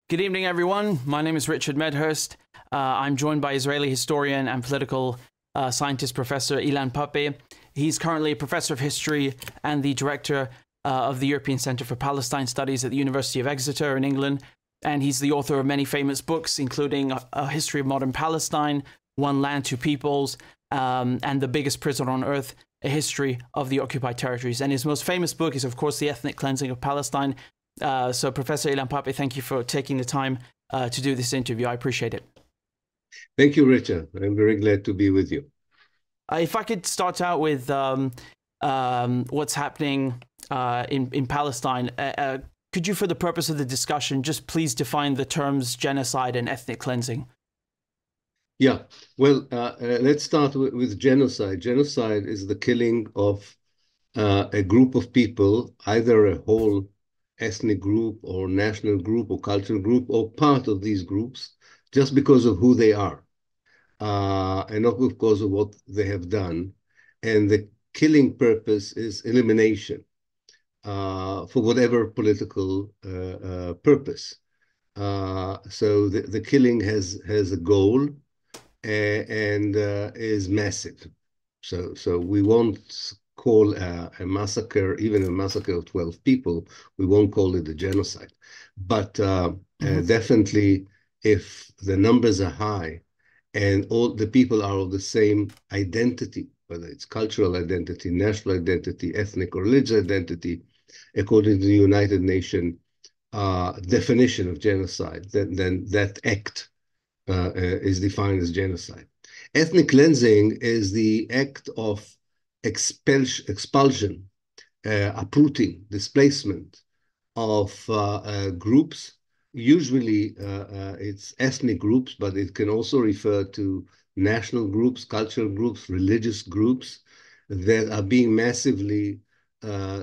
Good evening, everyone. My name is Richard Medhurst. I'm joined by Israeli historian and political scientist Professor Ilan Pappé. He's currently a professor of history and the director of the European Centre for Palestine Studies at the University of Exeter in England. And he's the author of many famous books, including A History of Modern Palestine, One Land, Two Peoples, and The Biggest Prison on Earth, A History of the Occupied Territories. And his most famous book is, of course, The Ethnic Cleansing of Palestine. So Professor Ilan Pappé, thank you for taking the time to do this interview. I appreciate it. Thank you, Richard. I'm very glad to be with you. If I could start out with what's happening in Palestine, could you, for the purpose of the discussion, just please define the terms genocide and ethnic cleansing? Yeah, well, let's start with genocide. Genocide is the killing of a group of people, either a whole ethnic group or national group or cultural group or part of these groups, just because of who they are, and not because of what they have done. And the killing purpose is elimination for whatever political purpose. So the killing has a goal and is massive. So we won't call a massacre, even a massacre of 12 people, we won't call it a genocide. But definitely, if the numbers are high and all the people are of the same identity, whether it's cultural identity, national identity, ethnic or religious identity, according to the United Nations definition of genocide, then that act is defined as genocide. Ethnic cleansing is the act of expulsion, uprooting, displacement of groups. Usually it's ethnic groups, but it can also refer to national groups, cultural groups, religious groups that are being massively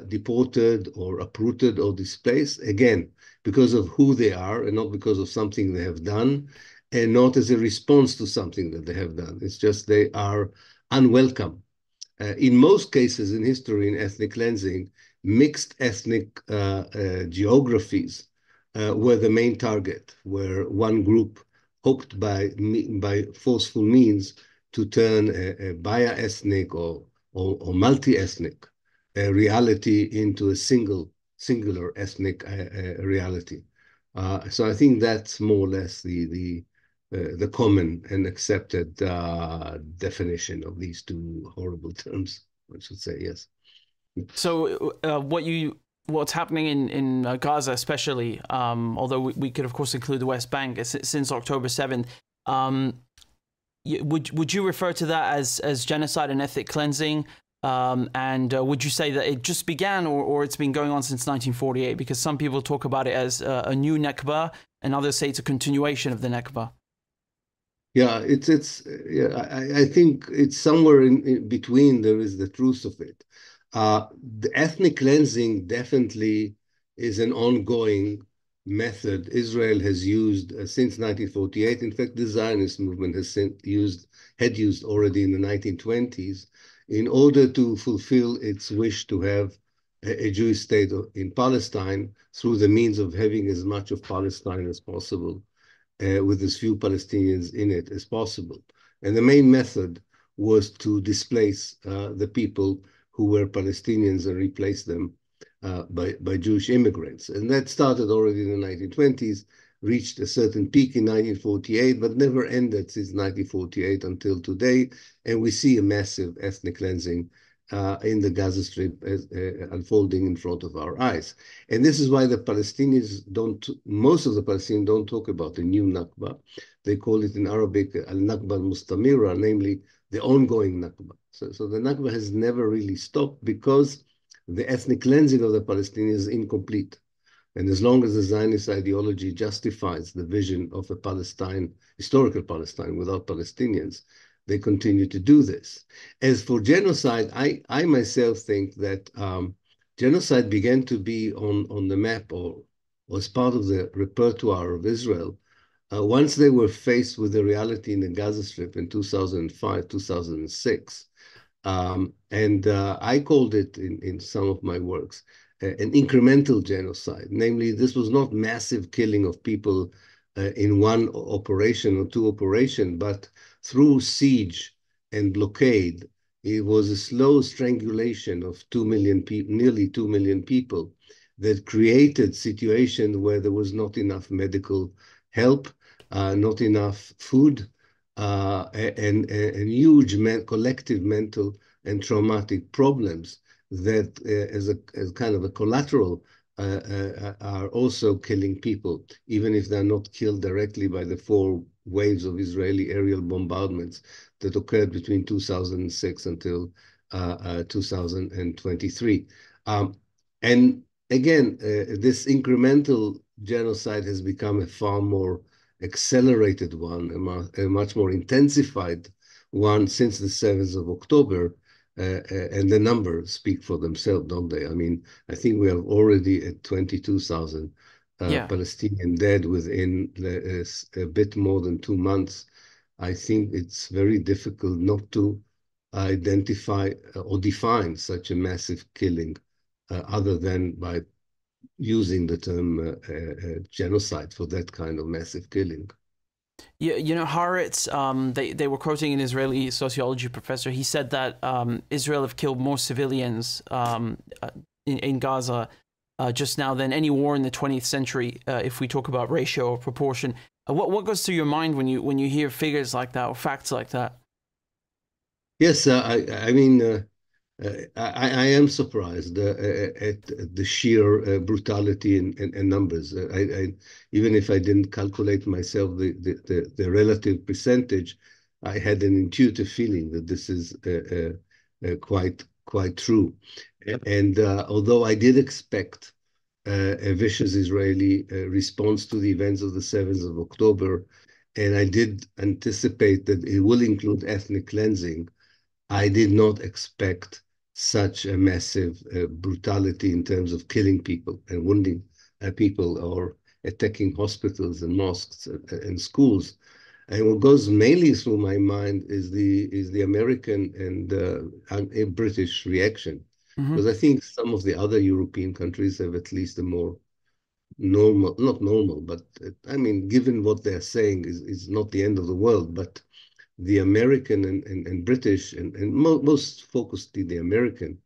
deported or uprooted or displaced, again, because of who they are and not because of something they have done, and not as a response to something that they have done. It's just they are unwelcome. In most cases in history, in ethnic cleansing, mixed ethnic geographies were the main target, where one group hoped by forceful means to turn a bi-ethnic or multi-ethnic reality into a singular ethnic reality. So I think that's more or less the common and accepted definition of these two horrible terms, I should say, yes. So what's happening in Gaza especially, although we could of course include the West Bank, since October 7th, would you refer to that as genocide and ethnic cleansing? And would you say that it just began or it's been going on since 1948? Because some people talk about it as a new Nakba and others say it's a continuation of the Nakba. Yeah, I think it's somewhere in between. There is the truth of it. The ethnic cleansing definitely is an ongoing method Israel has used since 1948. In fact, the Zionist movement had used already in the 1920s in order to fulfill its wish to have a Jewish state in Palestine through the means of having as much of Palestine as possible, with as few Palestinians in it as possible. And the main method was to displace the people who were Palestinians and replace them by Jewish immigrants. And that started already in the 1920s, reached a certain peak in 1948, but never ended since 1948 until today. And we see a massive ethnic cleansing in the Gaza Strip unfolding in front of our eyes. And this is why the Palestinians most of the Palestinians don't talk about the new Nakba. They call it in Arabic al-Nakba al-Mustamira, namely the ongoing Nakba. So the Nakba has never really stopped because the ethnic cleansing of the Palestinians is incomplete. And as long as the Zionist ideology justifies the vision of a Palestine, historical Palestine without Palestinians, they continue to do this. As for genocide, I myself think that genocide began to be on the map or was part of the repertoire of Israel once they were faced with the reality in the Gaza Strip in 2005, 2006. And I called it in some of my works an incremental genocide. Namely, this was not massive killing of people in one operation or two operations, but through siege and blockade. It was a slow strangulation of 2 million people, nearly 2 million people, that created situations where there was not enough medical help, not enough food, and huge collective mental and traumatic problems that, as kind of a collateral, are also killing people, even if they're not killed directly by the 4 waves of Israeli aerial bombardments that occurred between 2006 until 2023. And again, this incremental genocide has become a far more accelerated one, a much more intensified one since the 7th of October. And the numbers speak for themselves, don't they? I mean, I think we are already at 22,000 Palestinian dead within a bit more than 2 months. I think it's very difficult not to identify or define such a massive killing other than by using the term genocide for that kind of massive killing. Yeah, you know, Haaretz, they were quoting an Israeli sociology professor. He said that Israel have killed more civilians in Gaza just now than any war in the 20th century, if we talk about ratio or proportion. What goes through your mind when you hear figures like that or facts like that? Yes, I mean, I am surprised at the sheer brutality and numbers. Even if I didn't calculate myself the relative percentage, I had an intuitive feeling that this is quite true. And although I did expect a vicious Israeli response to the events of the 7th of October, and I did anticipate that it will include ethnic cleansing, I did not expect such a massive brutality in terms of killing people and wounding people or attacking hospitals and mosques and schools. And what goes mainly through my mind is the American and British reaction, because I think some of the other European countries have at least a more normal, not normal, but I mean, given what they're saying is not the end of the world, but the American and British and most focused in the American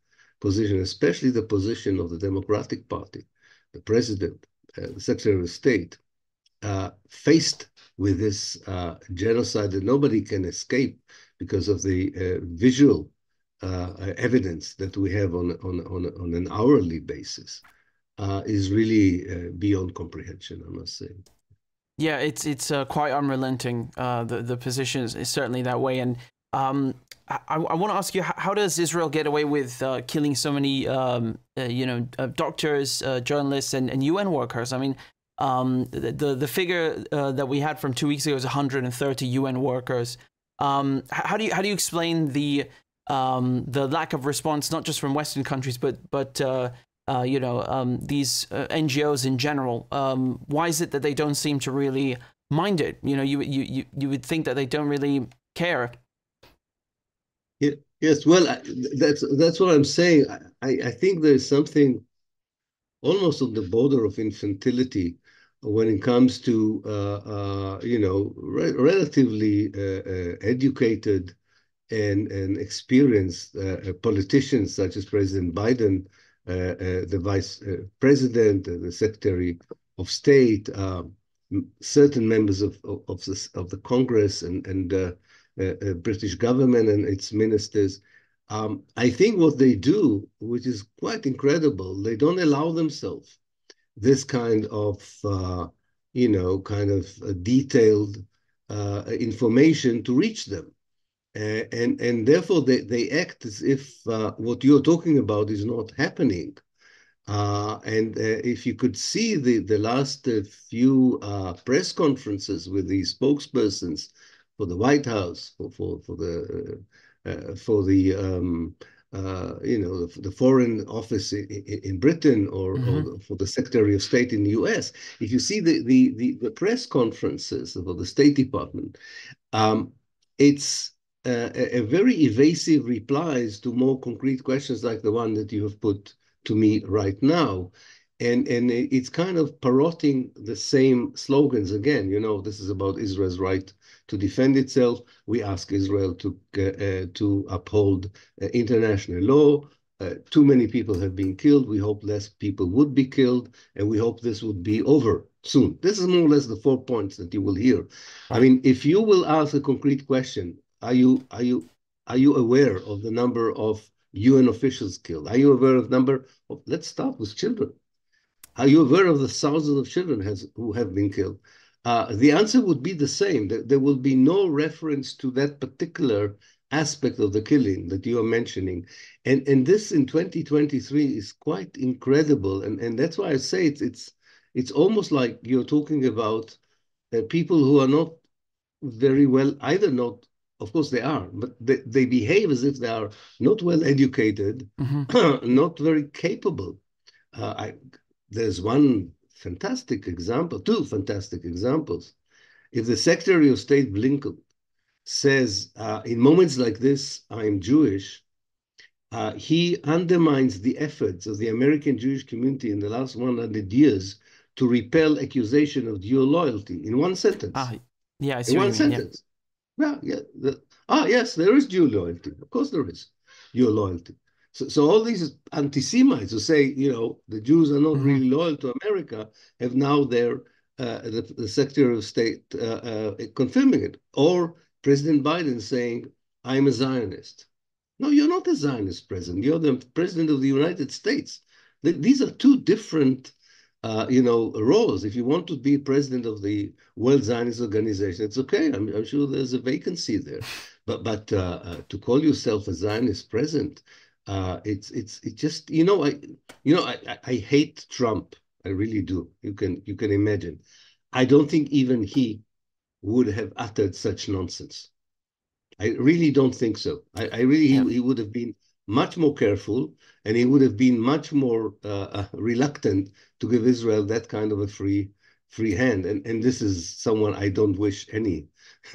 position, especially the position of the Democratic Party, the president, the Secretary of State, faced with this genocide that nobody can escape because of the visual evidence that we have on an hourly basis, is really beyond comprehension, I must say. Yeah, it's quite unrelenting. The position is certainly that way, and I want to ask you, how does Israel get away with killing so many, doctors, journalists, and UN workers? I mean, the figure that we had from 2 weeks ago is 130 UN workers. How do you explain the lack of response, not just from Western countries, but these NGOs in general? Why is it that they don't seem to really mind it? You know, you would think that they don't really care. Yeah, yes, well, that's what I'm saying. I think there's something almost on the border of infantility when it comes to relatively educated and experienced politicians such as President Biden, the Vice President, the Secretary of State, certain members of the Congress and British government and its ministers. I think what they do, which is quite incredible, they don't allow themselves this kind of, detailed information to reach them. And therefore they act as if what you're talking about is not happening. And if you could see the last few press conferences with the spokespersons for the White House, for the Foreign Office in Britain, or for the Secretary of State in the US, if you see the press conferences for the State Department, it's a very evasive replies to more concrete questions like the one that you have put to me right now. And it's kind of parroting the same slogans again. This is about Israel's right to defend itself. We ask Israel to uphold international law. Too many people have been killed. We hope less people would be killed, and we hope this would be over soon. This is more or less the 4 points that you will hear. Right. I mean, if you will ask a concrete question, are you aware of the number of UN officials killed? Are you aware of the number of, let's start with children. Are you aware of the thousands of children who have been killed? The answer would be the same. There will be no reference to that particular aspect of the killing that you are mentioning. And this in 2023 is quite incredible. And that's why I say it's almost like you're talking about people who are not very well, either not, of course they are, but they behave as if they are not well educated, not very capable. There's one fantastic example, two fantastic examples. If the Secretary of State Blinken says, in moments like this, I'm Jewish, he undermines the efforts of the American Jewish community in the last 100 years to repel accusation of dual loyalty in one sentence. Yeah, I see in what one you mean, sentence. Yes, there is dual loyalty. Of course there is dual loyalty. So all these anti-Semites who say, the Jews are not really loyal to America have now the Secretary of State confirming it. Or President Biden saying, I'm a Zionist. No, you're not a Zionist president. You're the president of the United States. These are two different roles. If you want to be president of the World Zionist Organization, it's okay. I'm sure there's a vacancy there. But to call yourself a Zionist president, it's just I hate Trump. I really do. You can imagine. I don't think even he would have uttered such nonsense. I really don't think so. He would have been much more careful, and he would have been much more reluctant to give Israel that kind of a free hand. And this is someone I don't wish any.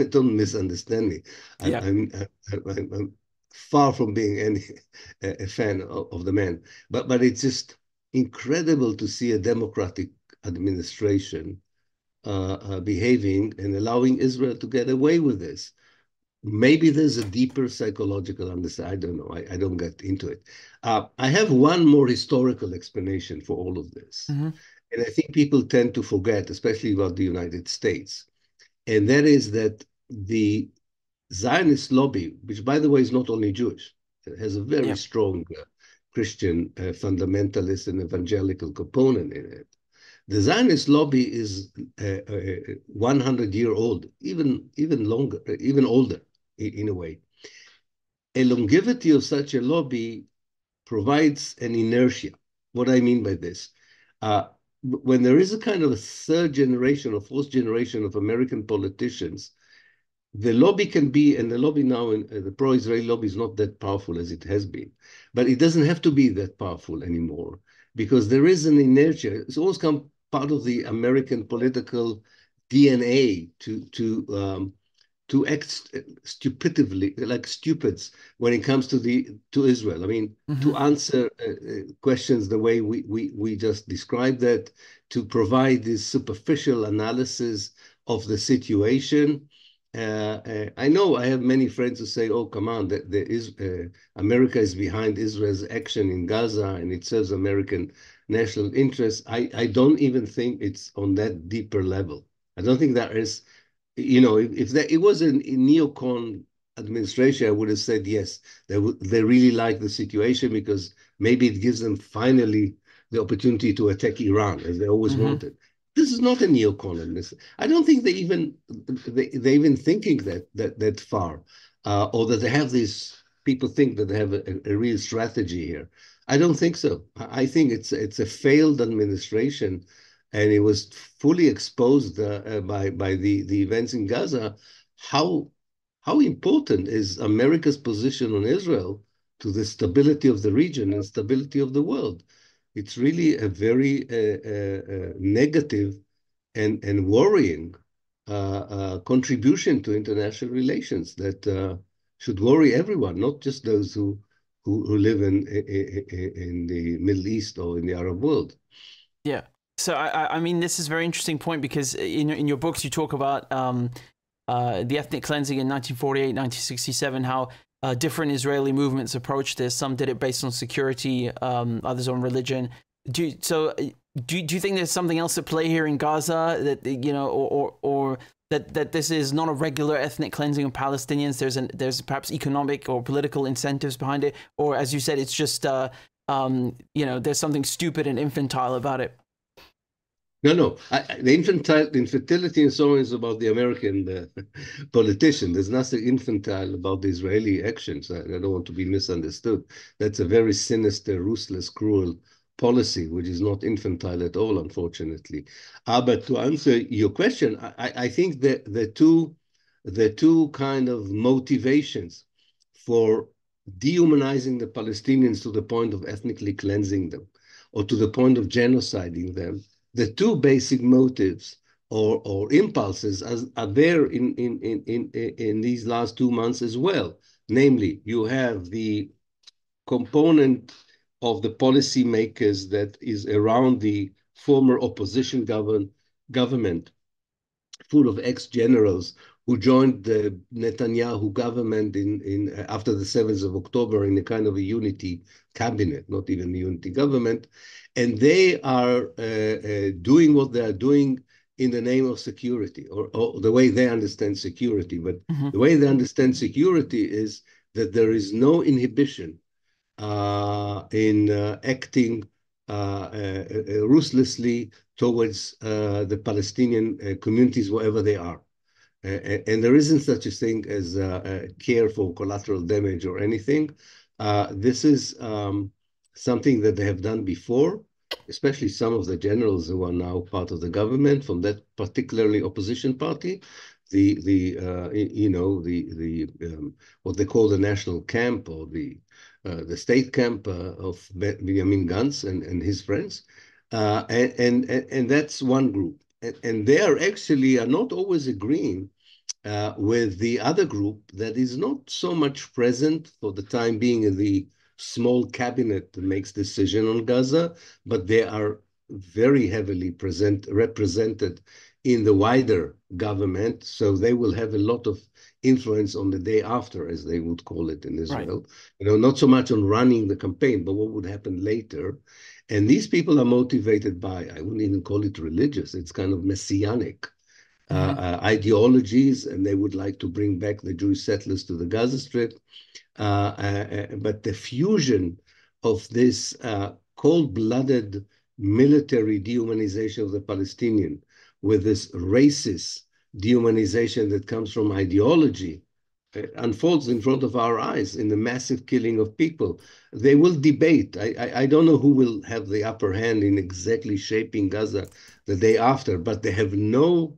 Don't misunderstand me. I'm far from being a fan of the man, but it's just incredible to see a democratic administration behaving and allowing Israel to get away with this. Maybe there's a deeper psychological understanding. I don't know. I don't get into it. I have one more historical explanation for all of this. And I think people tend to forget, especially about the United States. And that is that the Zionist lobby, which, by the way, is not only Jewish, it has a very strong Christian fundamentalist and evangelical component in it. The Zionist lobby is 100-year-old, even longer, even older in a way. A longevity of such a lobby provides an inertia. What I mean by this, when there is a kind of a third generation or fourth generation of American politicians, the lobby can be, and the lobby now, the pro-Israeli lobby is not that powerful as it has been, but it doesn't have to be that powerful anymore because there is an inertia. It's always come part of the American political DNA to act stupidly, like stupids, when it comes to Israel. I mean, to answer questions the way we just described that, to provide this superficial analysis of the situation. I know I have many friends who say, "Oh, come on, America is behind Israel's action in Gaza, and it serves American national interests." I don't even think it's on that deeper level. I don't think there is. If it was a neocon administration, I would have said yes. They really like the situation because maybe it gives them finally the opportunity to attack Iran as they always wanted. This is not a neocon. I don't think they're even thinking that far, or that they have these people think that they have a real strategy here. I don't think so. I think it's a failed administration, and it was fully exposed by the events in Gaza. How important is America's position on Israel to the stability of the region and stability of the world? It's really a very negative and worrying contribution to international relations that should worry everyone, not just those who who live in the Middle East or in the Arab world. Yeah. So I mean, this is a very interesting point because in your books you talk about the ethnic cleansing in 1948, 1967, how different Israeli movements approached this. Some did it based on security, others on religion. Do you think there's something else at play here in Gaza that or that this is not a regular ethnic cleansing of Palestinians? There's perhaps economic or political incentives behind it, or as you said, it's just there's something stupid and infantile about it. No. The infantility and so on is about the American politician. There's nothing infantile about the Israeli actions. I don't want to be misunderstood. That's a very sinister, ruthless, cruel policy, which is not infantile at all, unfortunately. But to answer your question, I think that the two kind of motivations for dehumanizing the Palestinians to the point of ethnically cleansing them or to the point of genociding them, the two basic motives or impulses are there in these last 2 months as well. Namely, you have the component of the policymakers that is around the former opposition government, full of ex-generals who joined the Netanyahu government after the 7th of October in a kind of a unity cabinet, not even a unity government. And they are doing what they are doing in the name of security, or the way they understand security. But the way they understand security is that there is no inhibition in acting ruthlessly towards the Palestinian communities wherever they are. And there isn't such a thing as care for collateral damage or anything. This is something that they have done before, especially some of the generals who are now part of the government from that particularly opposition party. What they call the national camp or the state camp of Benjamin Gantz and his friends, and that's one group, and they are not always agreeing with the other group that is not so much present for the time being in the small cabinet that makes decision on Gaza, but they are very heavily represented in the wider government. So they will have a lot of influence on the day after, as they would call it in Israel. Right. Not so much on running the campaign, but what would happen later. And these people are motivated by, I wouldn't even call it religious, it's kind of messianic ideologies, and they would like to bring back the Jewish settlers to the Gaza Strip. But the fusion of this cold-blooded military dehumanization of the Palestinian with this racist dehumanization that comes from ideology unfolds in front of our eyes in the massive killing of people. They will debate. I don't know who will have the upper hand in exactly shaping Gaza the day after, but they have no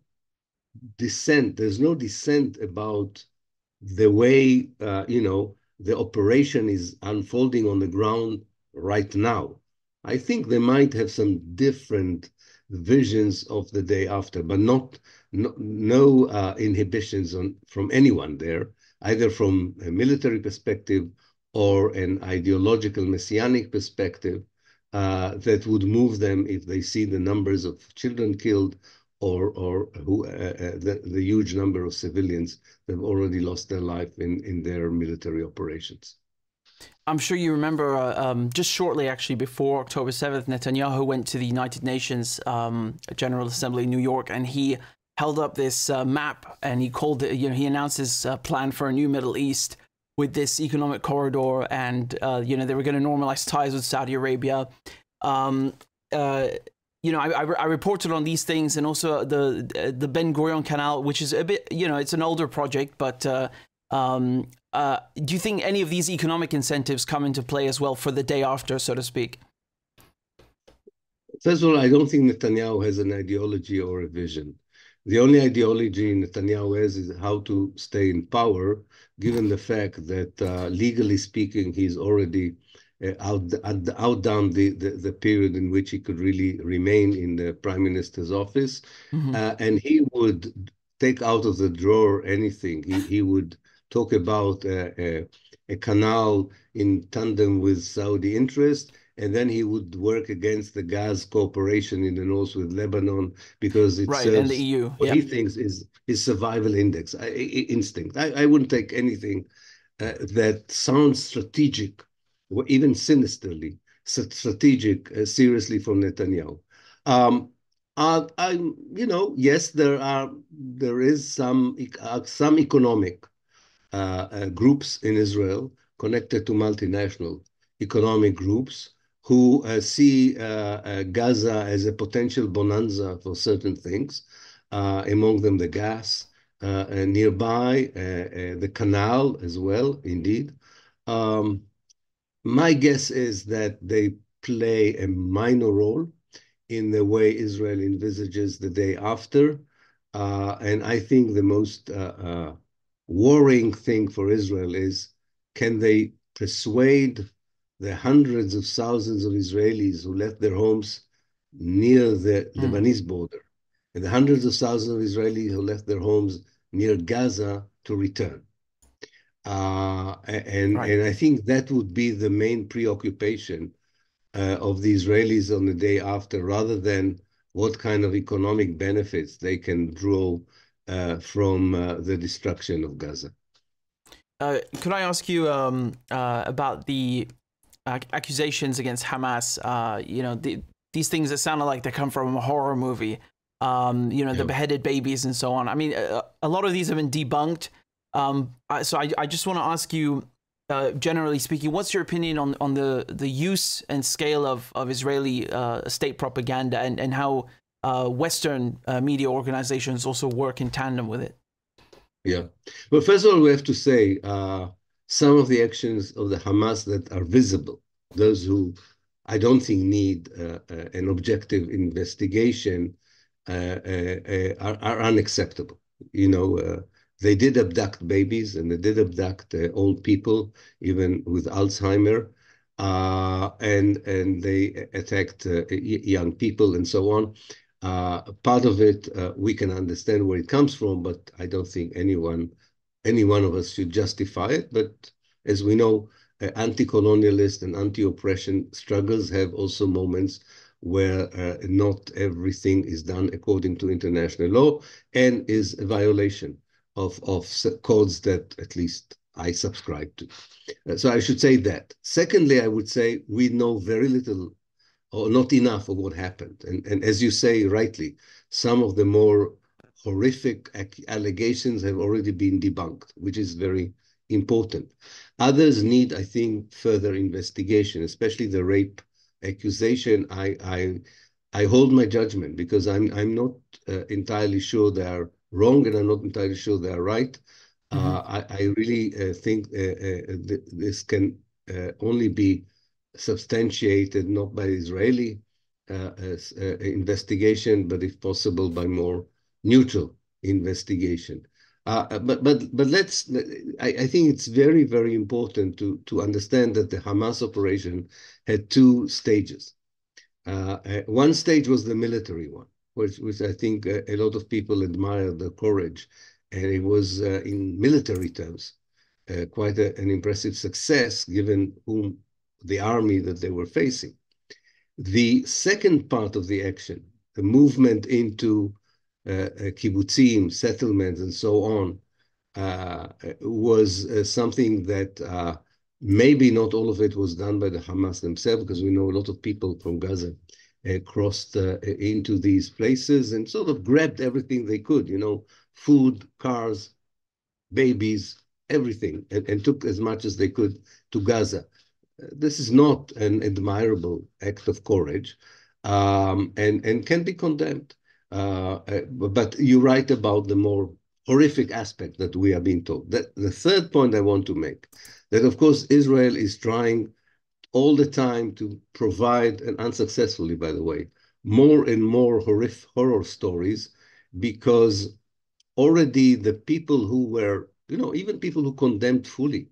dissent. There's no dissent about the way, the operation is unfolding on the ground right now. I think they might have some different visions of the day after, but no inhibitions from anyone there, either from a military perspective or an ideological messianic perspective that would move them if they see the numbers of children killed or the huge number of civilians that have already lost their life in their military operations. I'm sure you remember just shortly, actually, before October 7th, Netanyahu went to the United Nations General Assembly in New York, and he held up this map, and he called it, he announced his plan for a new Middle East with this economic corridor, and they were going to normalize ties with Saudi Arabia. I reported on these things, and also the Ben Gurion Canal, which is a bit, it's an older project, but do you think any of these economic incentives come into play as well for the day after, so to speak? First of all, I don't think Netanyahu has an ideology or a vision. The only ideology Netanyahu has is how to stay in power, given the fact that legally speaking, he's already outdone the period in which he could really remain in the prime minister's office. And he would take out of the drawer anything. He would talk about a canal in tandem with Saudi interest, and then he would work against the gas cooperation in the north with Lebanon because it Right, and the serves EU. what he Yep. thinks is his survival instinct. I wouldn't take anything that sounds strategic or even sinisterly strategic seriously from Netanyahu. Um, yes, there is some economic groups in Israel connected to multinational economic groups who see Gaza as a potential bonanza for certain things, among them the gas, and nearby the canal as well, indeed. Um, my guess is that they play a minor role in the way Israel envisages the day after. And I think the most worrying thing for Israel is, can they persuade the hundreds of thousands of Israelis who left their homes near the Mm, Lebanese border and the hundreds of thousands of Israelis who left their homes near Gaza to return? right. And I think that would be the main preoccupation of the Israelis on the day after, rather than what kind of economic benefits they can draw from the destruction of Gaza. Could I ask you about the accusations against Hamas? These things that sounded like they come from a horror movie. The Yeah. beheaded babies and so on. I mean, a lot of these have been debunked. So I just want to ask you, generally speaking, what's your opinion on the use and scale of Israeli state propaganda and how Western media organizations also work in tandem with it? Yeah. Well, first of all, we have to say some of the actions of the Hamas that are visible, those who I don't think need an objective investigation, are unacceptable. They did abduct babies and they did abduct old people, even with Alzheimer, and they attacked young people and so on. Part of it we can understand where it comes from, but I don't think any one of us should justify it. But as we know, anti-colonialist and anti-oppression struggles have also moments where not everything is done according to international law and is a violation of codes that at least I subscribe to. So I should say that. Secondly, I would say we know very little or not enough of what happened. And as you say rightly, some of the more horrific allegations have already been debunked, which is very important. Others need, I think, further investigation, especially the rape accusation. I hold my judgment because I'm not entirely sure they are wrong, and I'm not entirely sure they are right. Mm-hmm. I really think this can only be substantiated not by Israeli investigation, but if possible by more neutral investigation. But I think it's very, very important to understand that the Hamas operation had two stages. One stage was the military one, which I think a lot of people admire the courage, and it was in military terms quite an impressive success given whom the army that they were facing. The second part of the action, the movement into kibbutzim, settlements, and so on, was something that maybe not all of it was done by the Hamas themselves, because we know a lot of people from Gaza crossed into these places and sort of grabbed everything they could, food, cars, babies, everything, and took as much as they could to Gaza. This is not an admirable act of courage, and can be condemned. But you write about the more horrific aspect that we are being told. That the third point I want to make, that of course Israel is trying all the time to provide, and unsuccessfully, by the way, more and more horror stories, because already the people who were, even people who condemned fully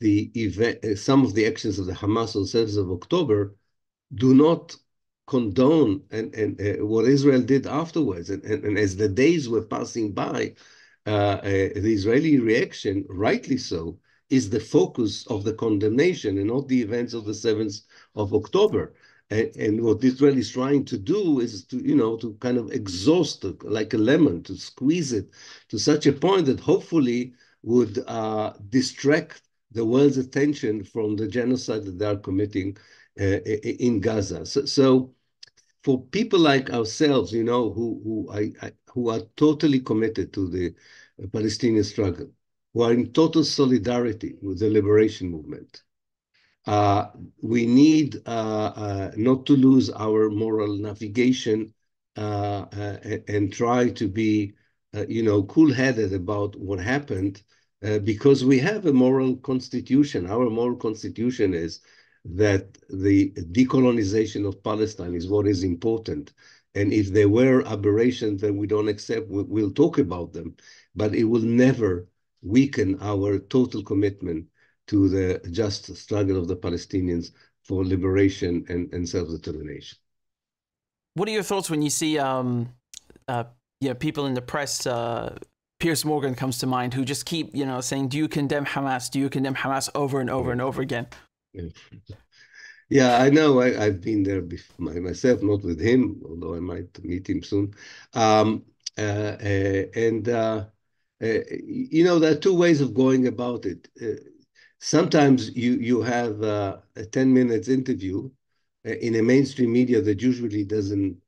the event, some of the actions of the Hamas on 7th of October, do not condone what Israel did afterwards. And as the days were passing by, the Israeli reaction, rightly so, is the focus of the condemnation and not the events of the 7th of October. And what Israel is trying to do is to, to kind of exhaust it like a lemon, to squeeze it to such a point that hopefully would distract the world's attention from the genocide that they are committing in Gaza. So for people like ourselves, who are totally committed to the Palestinian struggle, who are in total solidarity with the liberation movement, we need not to lose our moral navigation and try to be, cool-headed about what happened, because we have a moral constitution. Our moral constitution is that the decolonization of Palestine is what is important. And if there were aberrations that we don't accept, we'll talk about them. But it will never weaken our total commitment to the just struggle of the Palestinians for liberation and self-determination. What are your thoughts when you see people in the press? Piers Morgan comes to mind, who just keep saying, "Do you condemn Hamas? Do you condemn Hamas?" over and over and over again. Yeah, I know. I've been there myself, not with him, although I might meet him soon. There are two ways of going about it. Sometimes you have a 10 minutes interview in a mainstream media that usually doesn't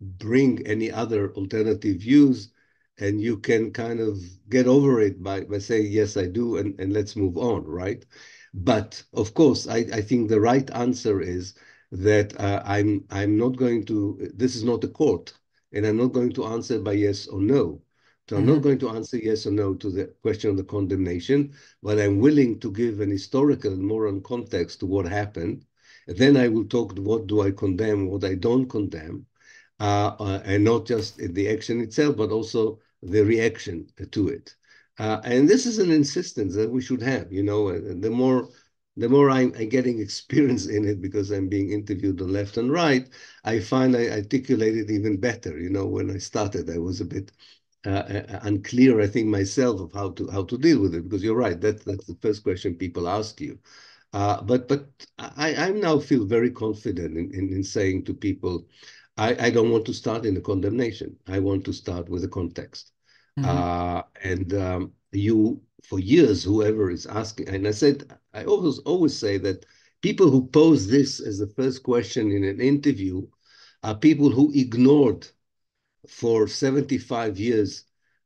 bring any other alternative views, and you can kind of get over it by saying, yes, I do, and let's move on, right? But of course, I think the right answer is that I'm not going to, this is not a court, and I'm not going to answer by yes or no. So I'm not going to answer yes or no to the question of the condemnation, but I'm willing to give an historical and moral context to what happened. And then I will talk what do I condemn, what I don't condemn, and not just the action itself, but also the reaction to it. And this is an insistence that we should have, and the more I'm getting experience in it, because I'm being interviewed on left and right, I find I articulate it even better. When I started, I was a bit unclear, I think, myself of how to deal with it, because you're right, that's the first question people ask you. But I now feel very confident in saying to people, I don't want to start in a condemnation. I want to start with a context. For years, whoever is asking, and I always say that people who pose this as the first question in an interview are people who ignored for 75 years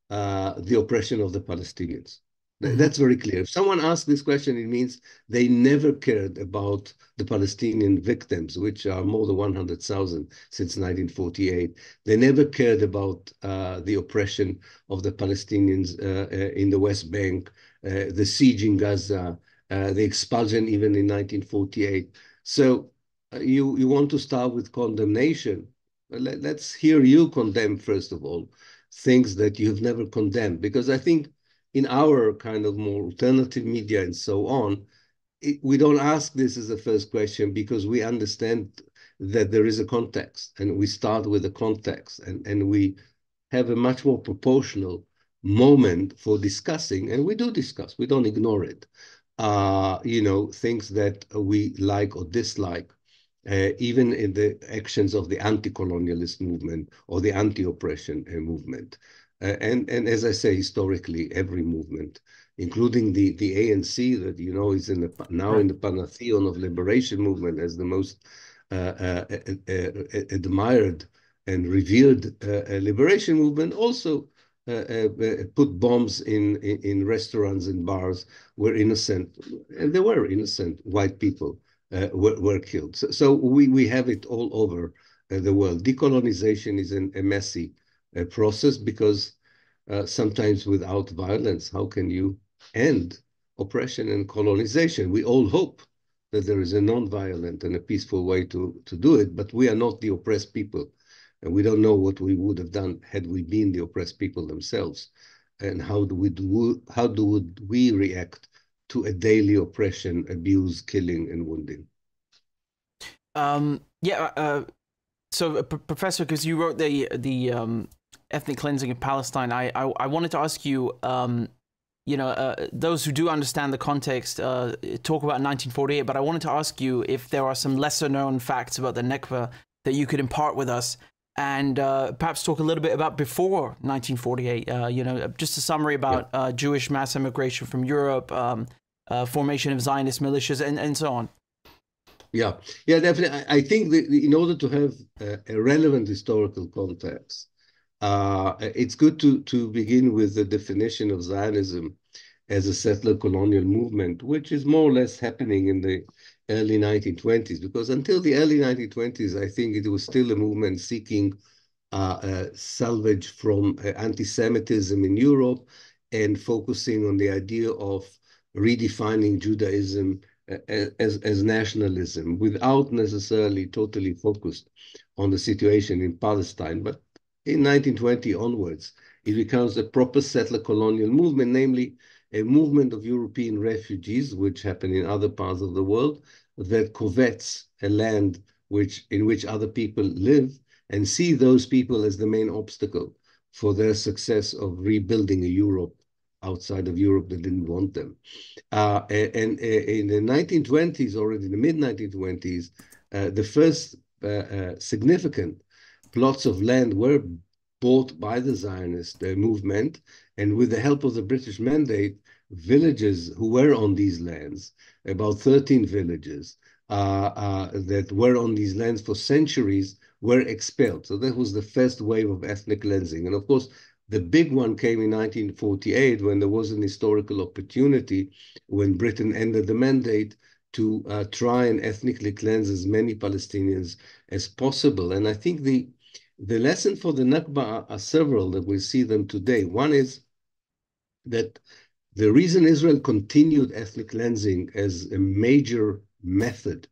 the oppression of the Palestinians. That's very clear. If someone asks this question, it means they never cared about the Palestinian victims, which are more than 100,000 since 1948. They never cared about the oppression of the Palestinians in the West Bank, the siege in Gaza, the expulsion even in 1948. So you want to start with condemnation. Let's hear you condemn, first of all, things that you've never condemned. Because I think in our kind of more alternative media and so on, we don't ask this as the first question because we understand that there is a context, and we start with the context, and we have a much more proportional moment for discussing, and we do discuss, we don't ignore it, things that we like or dislike. Even in the actions of the anti-colonialist movement or the anti-oppression movement. And as I say, historically, every movement, including the ANC that, is now in the pantheon of liberation movement as the most admired and revered liberation movement, also put bombs in restaurants and bars where innocent, and there were innocent white people were killed. So we have it all over the world. Decolonization is a messy process, because sometimes without violence, how can you end oppression and colonization? We all hope that there is a non-violent and a peaceful way to do it, but we are not the oppressed people. And we don't know what we would have done had we been the oppressed people themselves. And how would we react to a daily oppression, abuse, killing, and wounding? So, Professor, because you wrote the Ethnic Cleansing of Palestine, I wanted to ask you, those who do understand the context talk about 1948, but I wanted to ask you if there are some lesser known facts about the Nakba that you could impart with us, and perhaps talk a little bit about before 1948, just a summary about Jewish mass immigration from Europe, formation of Zionist militias, and so on. Yeah, definitely. I think that in order to have a relevant historical context, it's good to begin with the definition of Zionism as a settler colonial movement, which is more or less happening in the early 1920s, because until the early 1920s, I think it was still a movement seeking salvage from anti-Semitism in Europe and focusing on the idea of redefining Judaism as nationalism without necessarily totally focused on the situation in Palestine. But in 1920 onwards, it becomes a proper settler colonial movement, namely a movement of European refugees, which happen in other parts of the world, that covets a land in which other people live and see those people as the main obstacle for their success of rebuilding a Europe outside of Europe that didn't want them. And in the 1920s, already in the mid-1920s, the first significant plots of land were bought by the Zionist movement, and with the help of the British Mandate, villages who were on these lands, about 13 villages that were on these lands for centuries, were expelled. So that was the first wave of ethnic cleansing. And of course, the big one came in 1948 when there was an historical opportunity when Britain ended the mandate to try and ethnically cleanse as many Palestinians as possible. And I think the lesson for the Nakba are several that we see them today. One is that the reason Israel continued ethnic cleansing as a major method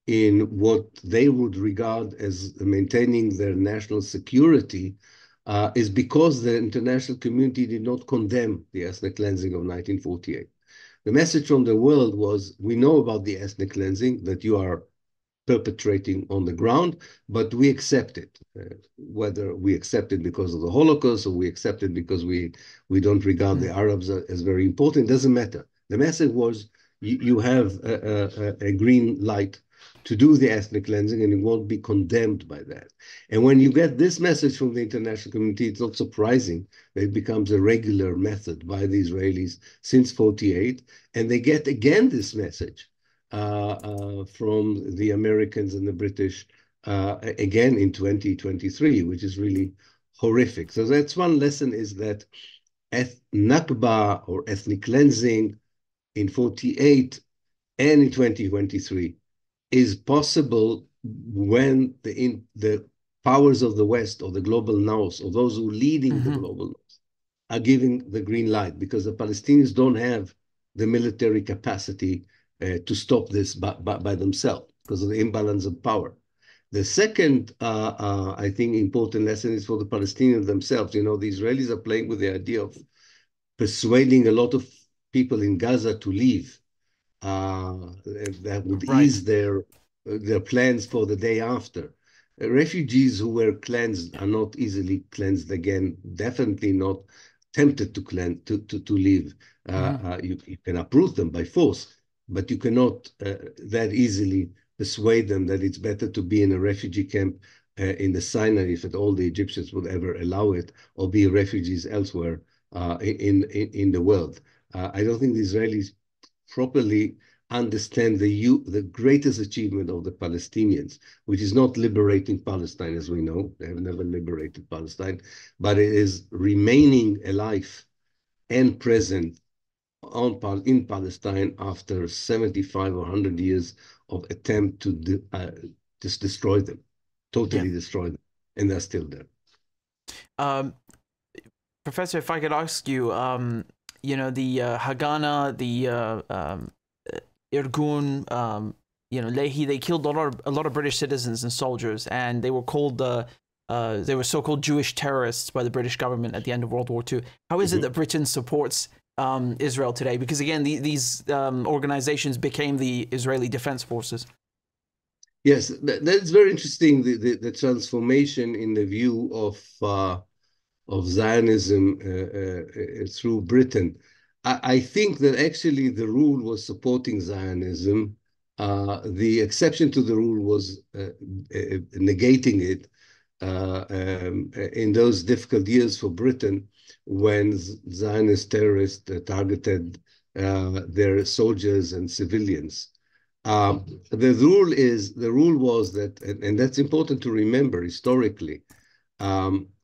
in what they would regard as maintaining their national security is because the international community did not condemn the ethnic cleansing of 1948. The message from the world was, we know about the ethnic cleansing that you are perpetrating on the ground, but we accept it. Whether we accept it because of the Holocaust or we accept it because we don't regard the Arabs as very important, doesn't matter. The message was, you have a green light to do the ethnic cleansing and you won't be condemned by that. And when you get this message from the international community, it's not surprising that it becomes a regular method by the Israelis since 48. And they get again this message from the Americans and the British again in 2023, which is really horrific. So that's one lesson, is that Nakba or ethnic cleansing in 48 and in 2023 is possible when the powers of the West or the global North or those who are leading the global North are giving the green light, because the Palestinians don't have the military capacity to stop this by themselves because of the imbalance of power. The second, I think, important lesson is for the Palestinians themselves. You know, the Israelis are playing with the idea of persuading a lot of people in Gaza to leave. That would ease their plans for the day after. Refugees who were cleansed are not easily cleansed again, definitely not tempted to leave. You can uproot them by force, but you cannot that easily persuade them that it's better to be in a refugee camp in the Sinai, if at all the Egyptians would ever allow it, or be refugees elsewhere in the world. I don't think the Israelis properly understand the greatest achievement of the Palestinians, which is not liberating Palestine, as we know. They have never liberated Palestine, but it is remaining alive and present in Palestine after 75 or 100 years of attempt to just destroy them, totally destroy them, and they're still there. Professor, if I could ask you, the Haganah, the Irgun, Lehi, they killed a lot of British citizens and soldiers, and they were called they were so-called Jewish terrorists by the British government at the end of World War II. How is it that Britain supports Israel today? Because again, these organizations became the Israeli Defense Forces. Yes, that's very interesting. The transformation in the view of Zionism through Britain. I think that actually the rule was supporting Zionism. The exception to the rule was negating it in those difficult years for Britain when Zionist terrorists targeted their soldiers and civilians. The rule was that, and that's important to remember historically,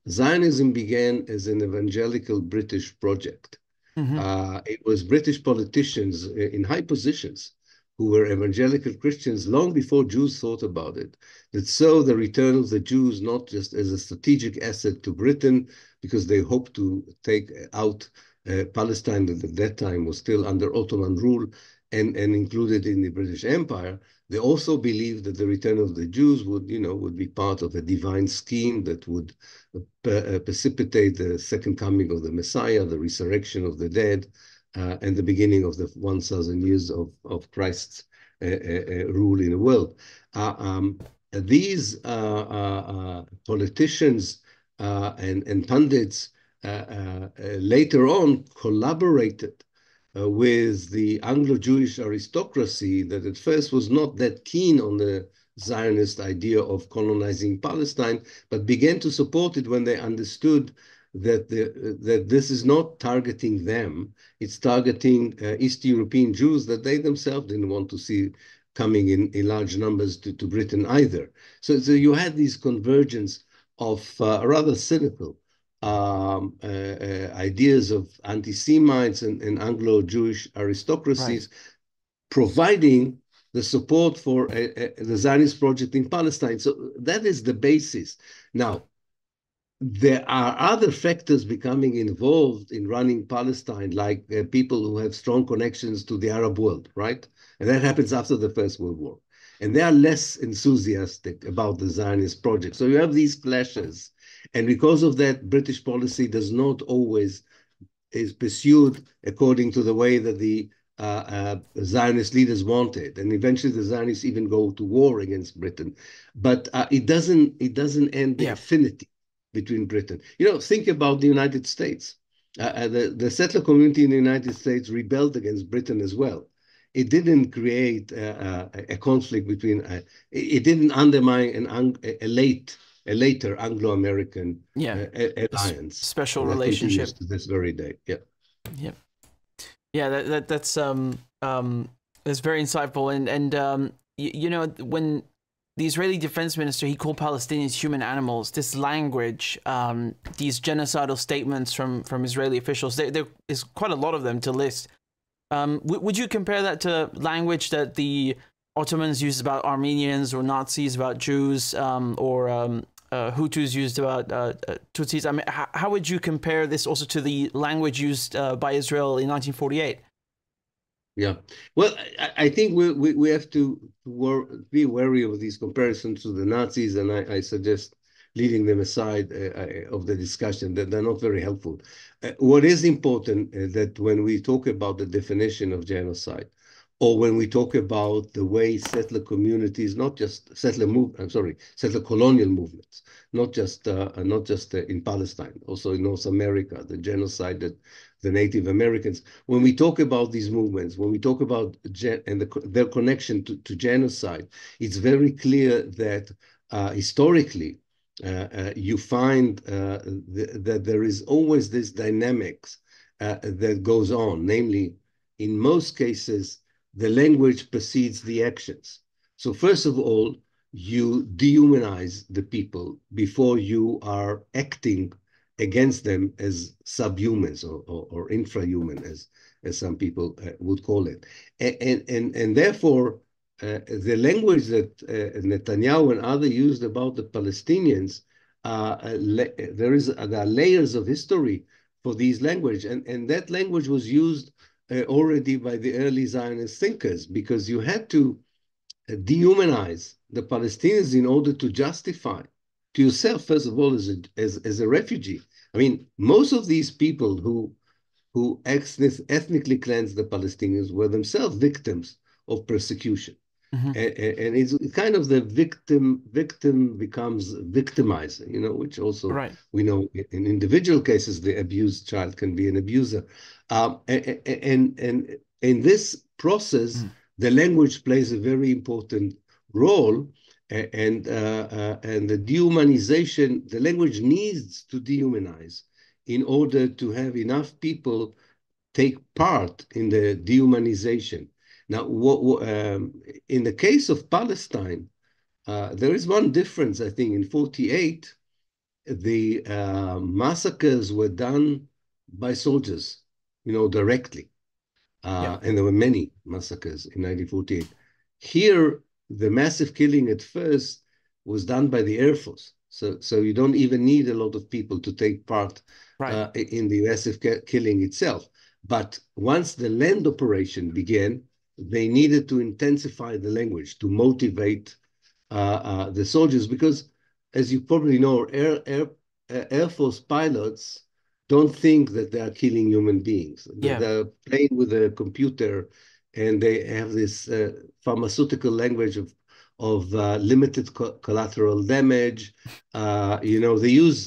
Zionism began as an evangelical British project. It was British politicians in high positions who were evangelical Christians long before Jews thought about it, that saw the return of the Jews not just as a strategic asset to Britain, because they hoped to take out Palestine, that at that time was still under Ottoman rule and included in the British Empire. They also believed that the return of the Jews would be part of a divine scheme that would precipitate the second coming of the Messiah, the resurrection of the dead, and the beginning of the 1,000 years of Christ's rule in the world. These politicians and pundits later on collaborated with the Anglo-Jewish aristocracy that at first was not that keen on the Zionist idea of colonizing Palestine, but began to support it when they understood that this is not targeting them, it's targeting East European Jews that they themselves didn't want to see coming in large numbers to Britain either. So you had this convergence of rather cynical ideas of anti-Semites and Anglo-Jewish aristocracies, right, providing the support for the Zionist project in Palestine. So that is the basis. Now, there are other factors becoming involved in running Palestine, like people who have strong connections to the Arab world, right? And that happens after the First World War. And they are less enthusiastic about the Zionist project. So you have these clashes. And because of that, British policy does not always is pursued according to the way that the Zionist leaders wanted. And eventually the Zionists even go to war against Britain. But it doesn't end the affinity between Britain. Think about the United States. The settler community in the United States rebelled against Britain as well. It didn't create a conflict between, it didn't undermine a later Anglo-American alliance. Special relationship to this very day. That's very insightful. And when the Israeli defense minister, he called Palestinians human animals. This language, these genocidal statements from Israeli officials, there is quite a lot of them to list. Would you compare that to language that the Ottomans used about Armenians, or Nazis about Jews, or Hutus used about Tutsis? I mean, how would you compare this also to the language used by Israel in 1948? Yeah, well, I think we have to be wary of these comparisons to the Nazis, and I suggest leaving them aside of the discussion, that they're not very helpful. What is important is that when we talk about the definition of genocide, or when we talk about the way settler communities, not just settler colonial movements, not just in Palestine, also in North America, the genocide that the Native Americans. When we talk about these movements, when we talk about their connection to genocide, it's very clear that historically you find that there is always this dynamics that goes on. Namely, in most cases, the language precedes the actions. So first of all, you dehumanize the people before you are acting against them as subhumans or infrahuman, as some people would call it. And therefore, the language that Netanyahu and others used about the Palestinians, there are layers of history for these language. And that language was used already by the early Zionist thinkers, because you had to dehumanize the Palestinians in order to justify to yourself, first of all, as a refugee. I mean, most of these people who ethnically cleansed the Palestinians were themselves victims of persecution. Hmm. And it's kind of the victim becomes victimizer, which also Right. we know in individual cases, the abused child can be an abuser. And in this process, Mm. the language plays a very important role. And the dehumanization, the language needs to dehumanize in order to have enough people take part in the dehumanization. Now, in the case of Palestine, there is one difference, I think. In 48, the massacres were done by soldiers, directly. Yeah. And there were many massacres in 1948. Here, the massive killing at first was done by the Air Force. So you don't even need a lot of people to take part Right. in the massive killing itself. But once the land operation began, they needed to intensify the language to motivate the soldiers, because, as you probably know, Air Force pilots don't think that they are killing human beings. Yeah. They're playing with a computer, and they have this pharmaceutical language of limited collateral damage. They use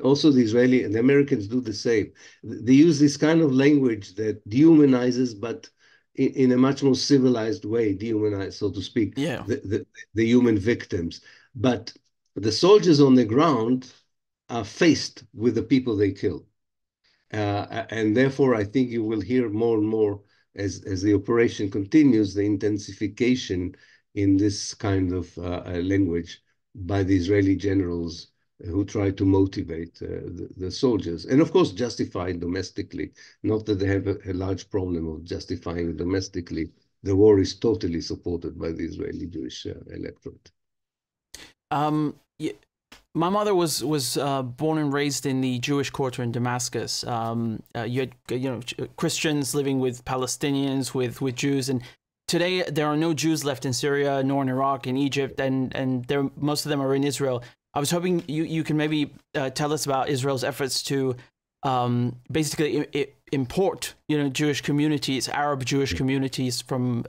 also the Israeli and the Americans do the same. They use this kind of language that dehumanizes, but in a much more civilized way, dehumanize, so to speak, Yeah. the human victims. But the soldiers on the ground are faced with the people they kill. And therefore, I think you will hear more and more as the operation continues, the intensification in this kind of language by the Israeli generals who try to motivate the soldiers. And of course, justify domestically. Not that they have a large problem of justifying domestically. The war is totally supported by the Israeli Jewish electorate. Yeah, my mother was born and raised in the Jewish quarter in Damascus. You had Christians living with Palestinians, with Jews, and today there are no Jews left in Syria, nor in Iraq, in Egypt, and most of them are in Israel. I was hoping you can maybe tell us about Israel's efforts to basically import Jewish communities, Arab Jewish communities from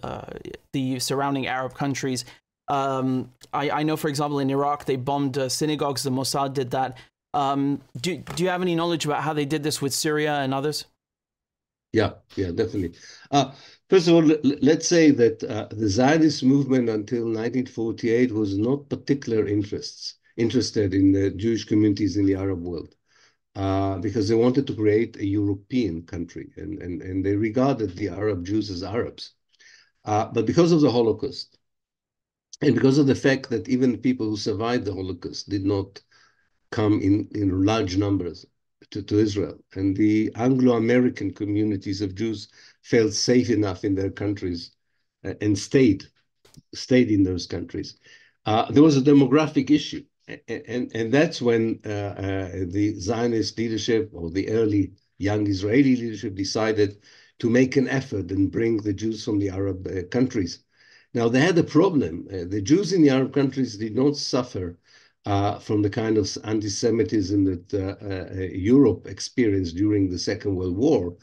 the surrounding Arab countries. I know, for example, in Iraq, they bombed synagogues. The Mossad did that. Do you have any knowledge about how they did this with Syria and others? Yeah, definitely. First of all, let's say that the Zionist movement until 1948 was not particular interested in the Jewish communities in the Arab world, because they wanted to create a European country, and they regarded the Arab Jews as Arabs. But because of the Holocaust, and because of the fact that even people who survived the Holocaust did not come in large numbers to Israel, and the Anglo-American communities of Jews felt safe enough in their countries and stayed in those countries. There was a demographic issue, and that's when the Zionist leadership or the early young Israeli leadership decided to make an effort and bring the Jews from the Arab countries. Now, they had a problem. The Jews in the Arab countries did not suffer from the kind of anti-Semitism that Europe experienced during the Second World War.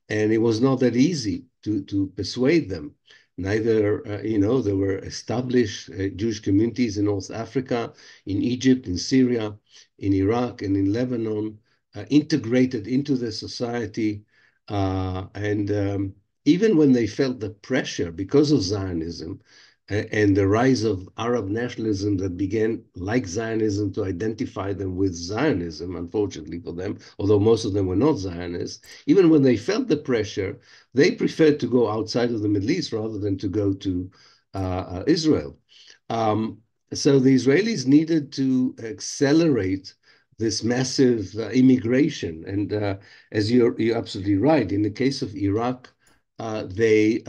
And it was not that easy to persuade them. Neither, there were established Jewish communities in North Africa, in Egypt, in Syria, in Iraq, and in Lebanon, integrated into the society. And even when they felt the pressure because of Zionism and the rise of Arab nationalism that began, like Zionism, to identify them with Zionism, unfortunately for them, although most of them were not Zionists, even when they felt the pressure, they preferred to go outside of the Middle East rather than to go to Israel. So the Israelis needed to accelerate this massive immigration. And as you're absolutely right, in the case of Iraq, they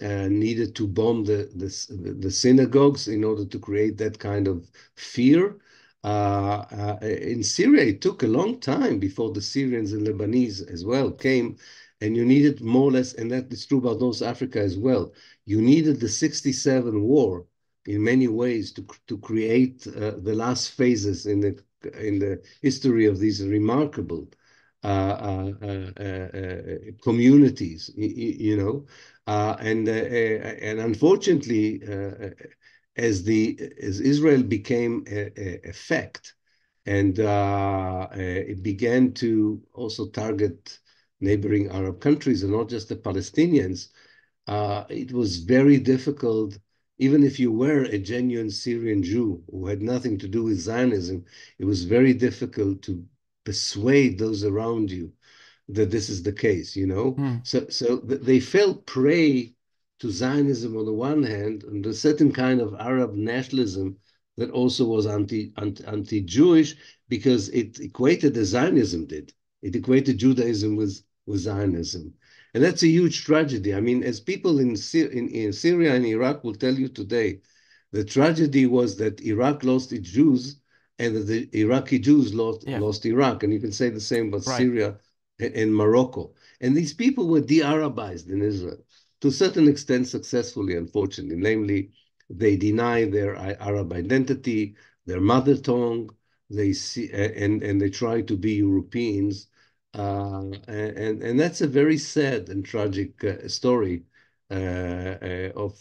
needed to bomb the synagogues in order to create that kind of fear. In Syria, it took a long time before the Syrians and Lebanese as well came, and you needed more or less, and that is true about North Africa as well. You needed the 67 war in many ways to create the last phases in the history of these remarkable communities, you know, and unfortunately, as Israel became a fact, and it began to also target neighboring Arab countries and not just the Palestinians, it was very difficult. Even if you were a genuine Syrian Jew who had nothing to do with Zionism, it was very difficult to persuade those around you that this is the case, you know? Mm. So they fell prey to Zionism on the one hand, and a certain kind of Arab nationalism that also was anti-Jewish because it equated, as Zionism did, it equated Judaism with Zionism. And that's a huge tragedy. I mean, as people in Syria and Iraq will tell you today, the tragedy was that Iraq lost its Jews and that the Iraqi Jews Yeah. lost Iraq. And you can say the same about Right. Syria and Morocco. And these people were de-Arabized in Israel to a certain extent successfully, unfortunately. Namely, they deny their Arab identity, their mother tongue, they see, and they try to be Europeans. And that's a very sad and tragic story of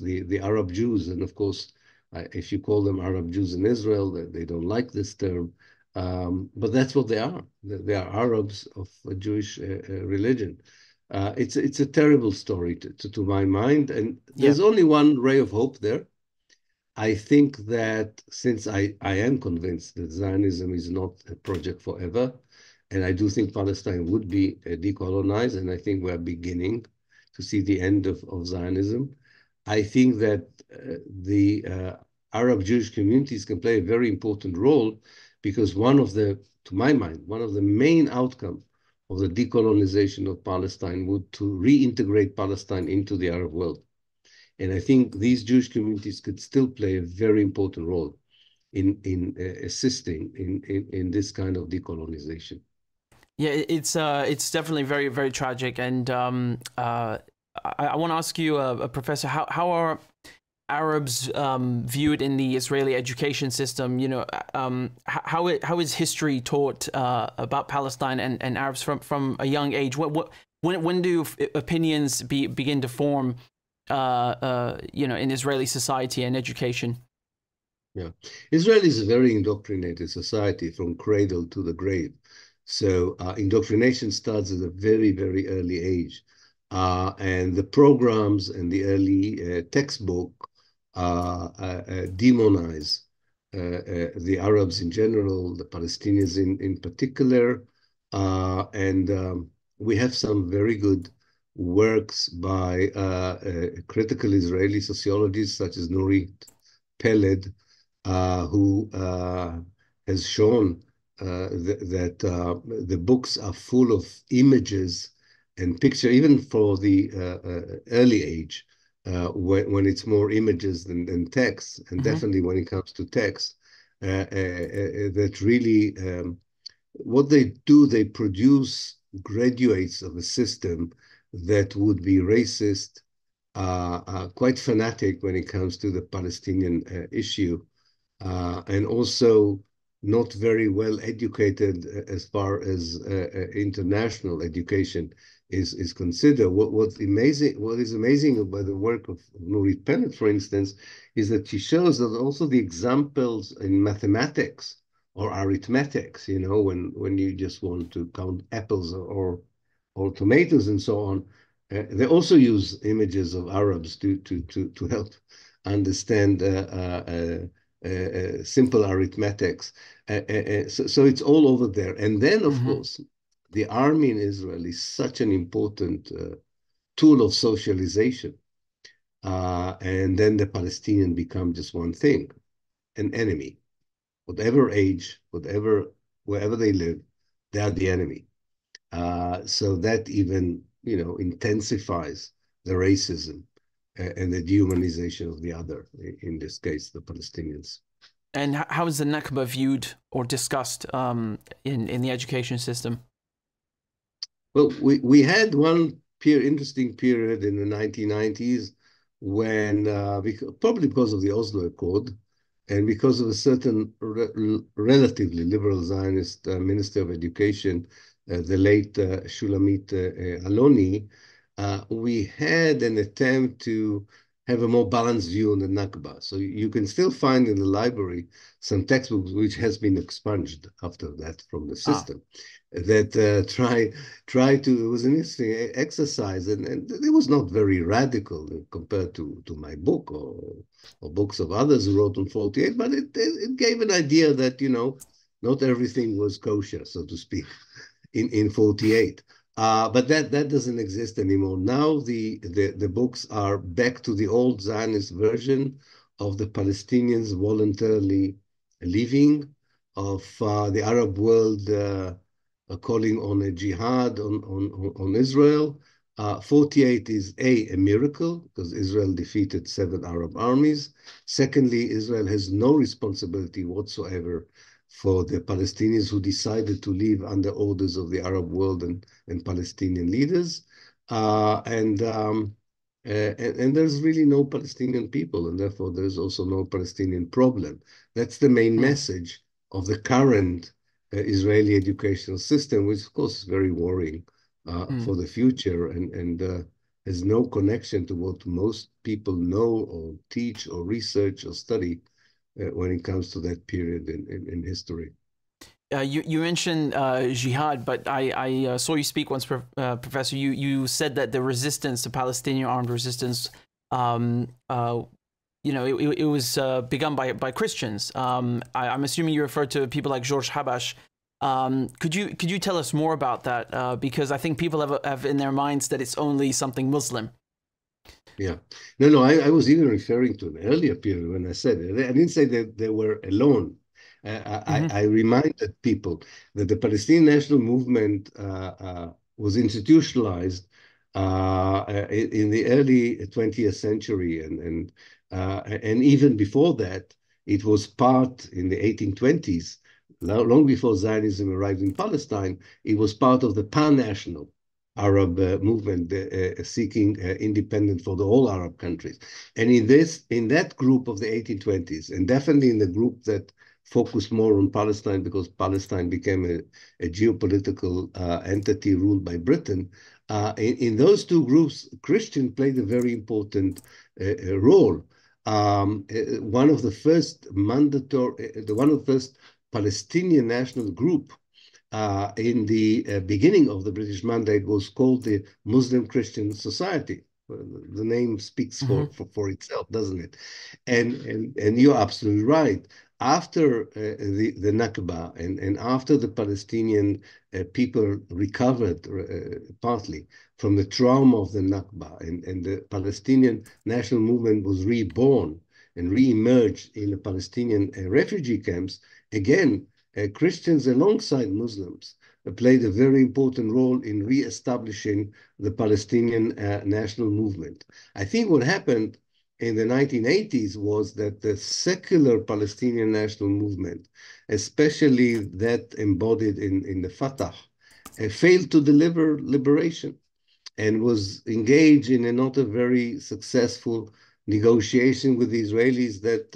the Arab Jews. And of course, if you call them Arab Jews in Israel, they don't like this term. But that's what they are. They are Arabs of a Jewish religion. It's a terrible story to my mind, and Yeah. there's only one ray of hope there. I think that since I am convinced that Zionism is not a project forever, and I do think Palestine would be decolonized, and I think we're beginning to see the end of Zionism. I think that the Arab Jewish communities can play a very important role because to my mind, one of the main outcomes of the decolonization of Palestine would to reintegrate Palestine into the Arab world. And I think these Jewish communities could still play a very important role in assisting in this kind of decolonization. Yeah, it's definitely very, very tragic, and I want to ask you, Professor, how are Arabs viewed in the Israeli education system? You know, how is history taught about Palestine and Arabs from a young age? When do opinions begin to form? You know, in Israeli society and education. Yeah, Israel is a very indoctrinated society from cradle to the grave. So indoctrination starts at a very, very early age. And the programs and the early textbook demonize the Arabs in general, the Palestinians in particular. And we have some very good works by critical Israeli sociologists such as Nurit Peled, who has shown that the books are full of images and picture, even for the early age, when it's more images than text, and definitely when it comes to text, that really what they do, they produce graduates of a system that would be racist, quite fanatic when it comes to the Palestinian issue, and also not very well educated as far as international education is considered. What is amazing about the work of Nurit Pennant, for instance, is that she shows that also the examples in mathematics or arithmetics, you know, when you just want to count apples or tomatoes and so on, they also use images of Arabs to help understand simple arithmetics. So it's all over there. And then, of course, the army in Israel is such an important tool of socialization. And then the Palestinian become just one thing, an enemy. Whatever age, wherever they live, they are the enemy. So that even, you know, intensifies the racism and the dehumanization of the other, in this case, the Palestinians. And how is the Nakba viewed or discussed in the education system? Well, we had one interesting period in the 1990s when, probably because of the Oslo Accord and because of a certain relatively liberal Zionist Minister of Education the late Shulamit Aloni, we had an attempt to have a more balanced view on the Nakba. So you can still find in the library some textbooks which has been expunged after that from the system that try to, it was an interesting exercise, and it was not very radical compared to my book or books of others who wrote on 48, but it gave an idea that, not everything was kosher, so to speak, in 48. But that doesn't exist anymore. Now the books are back to the old Zionist version of the Palestinians voluntarily leaving, of the Arab world calling on a jihad on Israel. 48 is a miracle because Israel defeated 7 Arab armies. Secondly, Israel has no responsibility whatsoever for the Palestinians who decided to leave under orders of the Arab world and Palestinian leaders. And there's really no Palestinian people, and therefore there's also no Palestinian problem. That's the main message of the current Israeli educational system, which of course is very worrying for the future and has no connection to what most people know or teach or research or study when it comes to that period in history. You mentioned jihad, but I saw you speak once, Professor. You said that the resistance, the Palestinian armed resistance, it was begun by Christians. I'm assuming you refer to people like George Habash. Could you tell us more about that? Because I think people have in their minds that it's only something Muslim. Yeah. No, I was even referring to an earlier period when I said it. I didn't say that they were alone. I reminded people that the Palestinian national movement was institutionalized in the early 20th century, and even before that, it was part in the 1820s, long before Zionism arrived in Palestine. It was part of the pan-national Arab movement seeking independence for the whole Arab countries. And in that group of the 1820s, and definitely in the group that focused more on Palestine because Palestine became a geopolitical entity ruled by Britain, in those two groups, Christian played a very important role. One of the first Palestinian national group in the beginning of the British Mandate was called the Muslim Christian Society. The name speaks for itself, doesn't it? And you're absolutely right. After the Nakba and after the Palestinian people recovered partly from the trauma of the Nakba and the Palestinian national movement was reborn and re-emerged in the Palestinian refugee camps, again, Christians alongside Muslims played a very important role in re-establishing the Palestinian national movement. I think what happened in the 1980s was that the secular Palestinian national movement, especially that embodied in the Fatah, failed to deliver liberation and was engaged in a not a very successful negotiation with the Israelis that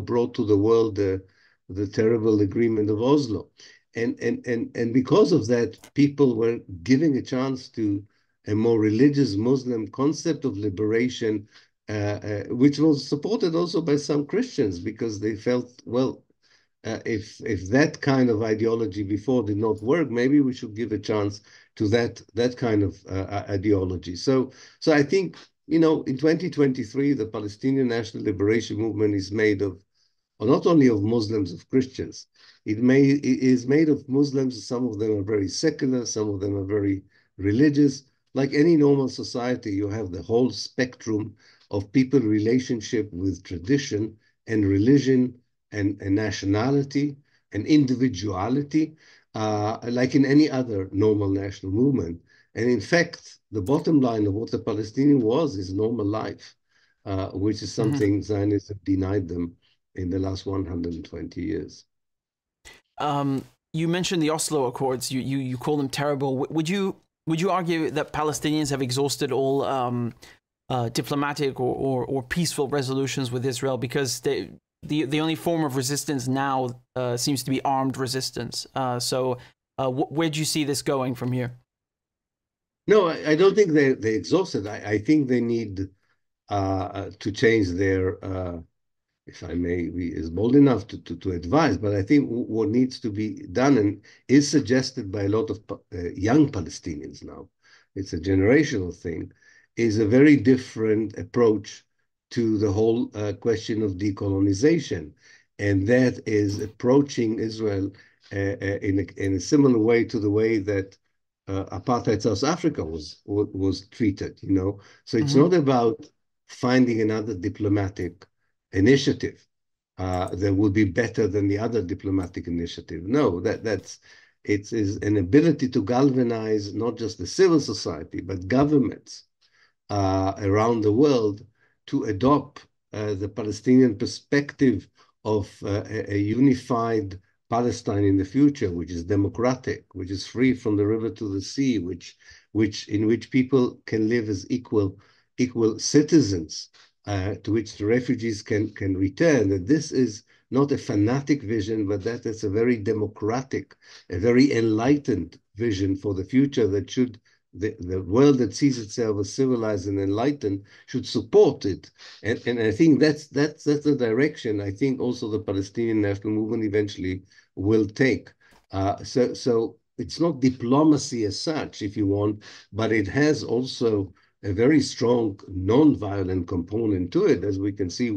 brought to the world the terrible agreement of Oslo. And because of that, people were giving a chance to a more religious Muslim concept of liberation, which was supported also by some Christians because they felt, well, if that kind of ideology before did not work, maybe we should give a chance to that kind of ideology. So I think, in 2023, the Palestinian National Liberation Movement is made of, or not only of Muslims, of Christians. It is made of Muslims. Some of them are very secular. Some of them are very religious. Like any normal society, you have the whole spectrum of people's relationship with tradition and religion and nationality and individuality, like in any other normal national movement. And in fact, the bottom line of what the Palestinian was is normal life, which is something Zionism denied them in the last 120 years. You mentioned the Oslo Accords. You call them terrible. Would you argue that Palestinians have exhausted all diplomatic or peaceful resolutions with Israel because the only form of resistance now seems to be armed resistance? So Where do you see this going from here? No, I don't think they exhausted. I think they need to change their, if I may be is bold enough to advise, but I think what needs to be done and is suggested by a lot of young Palestinians now, it's a generational thing, is a very different approach to the whole question of decolonization. And that is approaching Israel in a similar way to the way that apartheid South Africa was treated, you know. So it's Hmm. not about finding another diplomatic initiative that would be better than the other diplomatic initiative. No, it is an ability to galvanize not just the civil society but governments around the world to adopt the Palestinian perspective of a unified Palestine in the future, which is democratic, which is free from the river to the sea, in which people can live as equal citizens, to which the refugees can return. That this is not a fanatic vision, but that it's a very democratic, a very enlightened vision for the future that should the world that sees itself as civilized and enlightened should support it. And I think that's the direction I think also the Palestinian national movement eventually will take. So it's not diplomacy as such, if you want, but it has also a very strong non-violent component to it, as we can see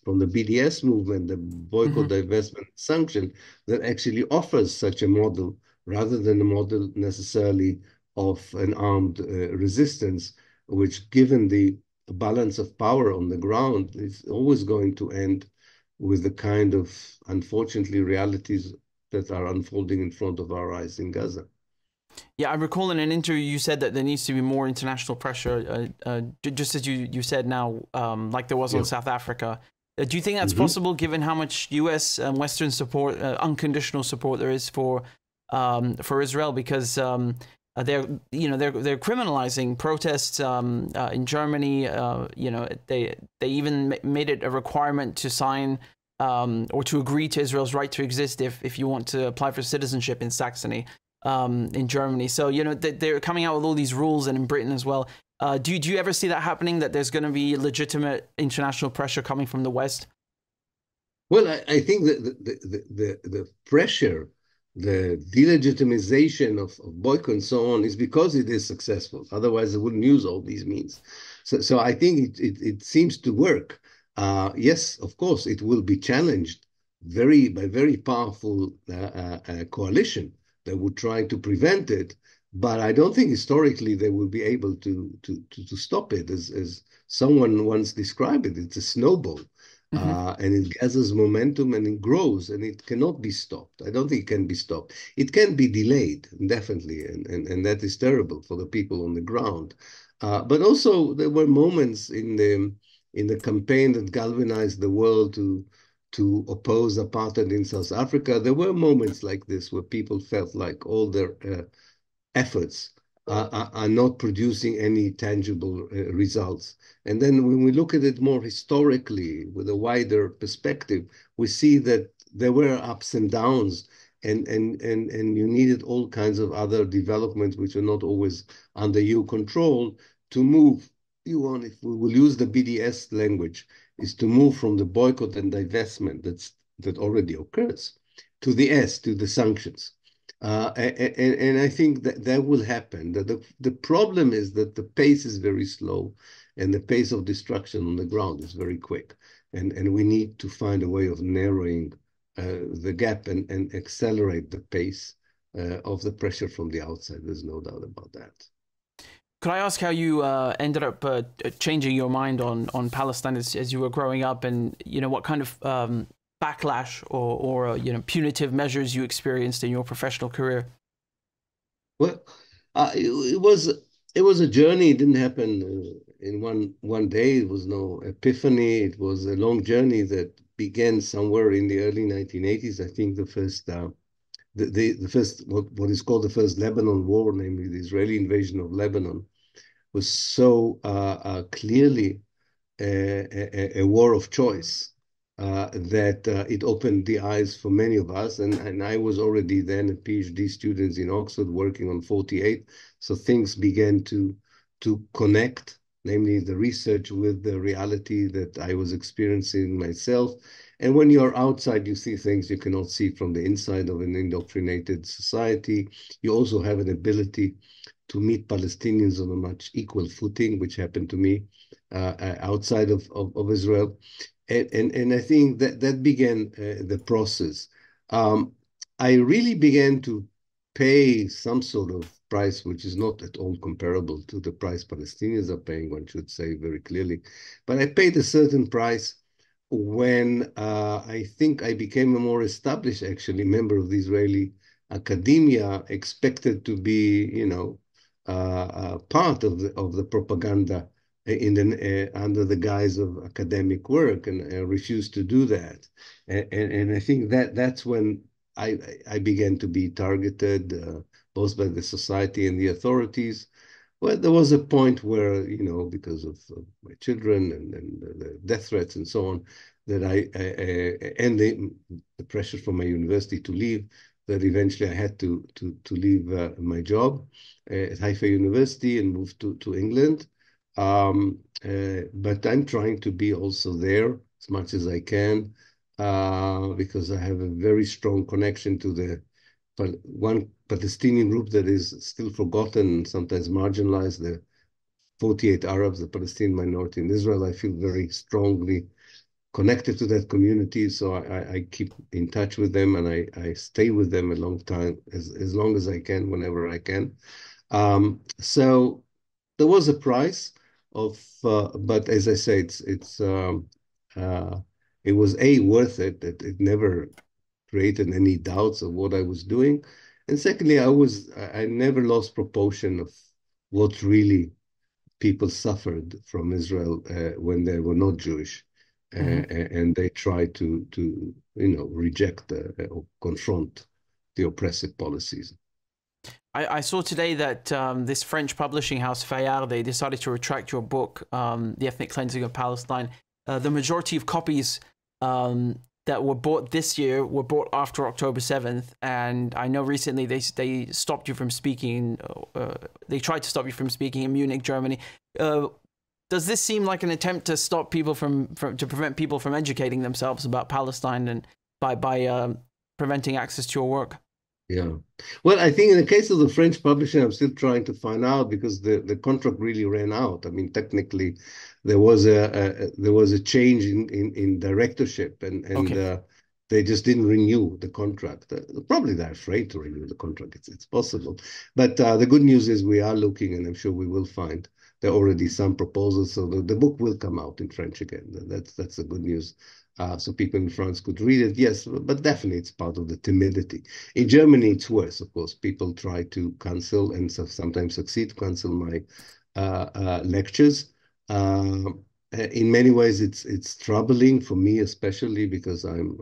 from the BDS movement, the boycott, Hmm. divestment, sanction, that actually offers such a model rather than a model necessarily of an armed resistance, which, given the balance of power on the ground, is always going to end with the kind of, unfortunately, realities that are unfolding in front of our eyes in Gaza. Yeah, I recall in an interview you said that there needs to be more international pressure, just as you said now, like there was on Yeah. South Africa. Do you think that's Mm-hmm. possible, given how much U.S. and Western support, unconditional support there is for Israel? Because they're they're criminalizing protests in Germany. They even made it a requirement to sign or to agree to Israel's right to exist if you want to apply for citizenship in Saxony in Germany. So they're coming out with all these rules, and in Britain as well. Do you ever see that happening? That there's going to be legitimate international pressure coming from the West? Well, I think that the pressure, the delegitimization of boycott and so on is because it is successful. Otherwise, they wouldn't use all these means. So I think it seems to work. Yes, of course, it will be challenged by very powerful coalition that would try to prevent it. But I don't think historically they will be able to stop it. As someone once described it, it's a snowball. Hmm. And it gathers momentum and it grows and it cannot be stopped. I don't think it can be stopped. It can be delayed, definitely, and that is terrible for the people on the ground. But also there were moments in the campaign that galvanized the world to oppose apartheid in South Africa. There were moments like this where people felt like all their efforts are not producing any tangible results. And then when we look at it more historically with a wider perspective, we see that there were ups and downs and you needed all kinds of other developments which are not always under your control to move you on. If we will use the BDS language, is to move from the boycott and divestment that already occurs to the sanctions. And I think that will happen. The problem is that the pace is very slow and the pace of destruction on the ground is very quick. And we need to find a way of narrowing the gap and accelerate the pace of the pressure from the outside. There's no doubt about that. Could I ask how you ended up changing your mind on Palestine as you were growing up, and what kind of backlash or punitive measures you experienced in your professional career? Well, it was a journey. It didn't happen in one day. It was no epiphany. It was a long journey that began somewhere in the early 1980s. I think the first what is called the first Lebanon War, namely the Israeli invasion of Lebanon, was so clearly a war of choice. that it opened the eyes for many of us. And I was already then a PhD student in Oxford working on 48. So things began to connect, namely the research with the reality that I was experiencing myself. And when you're outside, you see things you cannot see from the inside of an indoctrinated society. You also have an ability to meet Palestinians on a much equal footing, which happened to me outside of Israel. And I think that began the process. I really began to pay some sort of price, which is not at all comparable to the price Palestinians are paying, one should say very clearly. But I paid a certain price when I think I became a more established, actually, member of the Israeli academia, expected to be, part of the propaganda under the guise of academic work, and refused to do that. And I think that's when I began to be targeted, both by the society and the authorities. Well, there was a point where, because of my children and the death threats and so on, that and the pressure from my university to leave, that eventually I had to leave my job at Haifa University and move to England. But I'm trying to be also there as much as I can, because I have a very strong connection to the one Palestinian group that is still forgotten and sometimes marginalized, the 48 Arabs, the Palestinian minority in Israel. I feel very strongly connected to that community, so I keep in touch with them, and I stay with them a long time, as long as I can, whenever I can. So there was a price of, but as I say, it was worth it. It never created any doubts of what I was doing. And secondly, I never lost proportion of what really people suffered from Israel when they were not Jewish, and they tried to reject or confront the oppressive policies. I saw today that this French publishing house, Fayard, they decided to retract your book, The Ethnic Cleansing of Palestine. The majority of copies that were bought this year were bought after October 7th. And I know recently they stopped you from speaking. They tried to stop you from speaking in Munich, Germany. Does this seem like an attempt to stop people to prevent people from educating themselves about Palestine, and by preventing access to your work? Yeah. Well, I think in the case of the French publishing, I'm still trying to find out, because the contract really ran out. I mean, technically, there was a change in directorship, and Okay. they just didn't renew the contract. Probably they're afraid to renew the contract. It's possible. But the good news is we are looking, and I'm sure we will find there are already some proposals. So the book will come out in French again. That's the good news. So people in France could read it, yes, but definitely it's part of the timidity. In Germany, it's worse, of course. People try to cancel, and sometimes succeed to cancel my lectures. In many ways, it's troubling for me, especially because I'm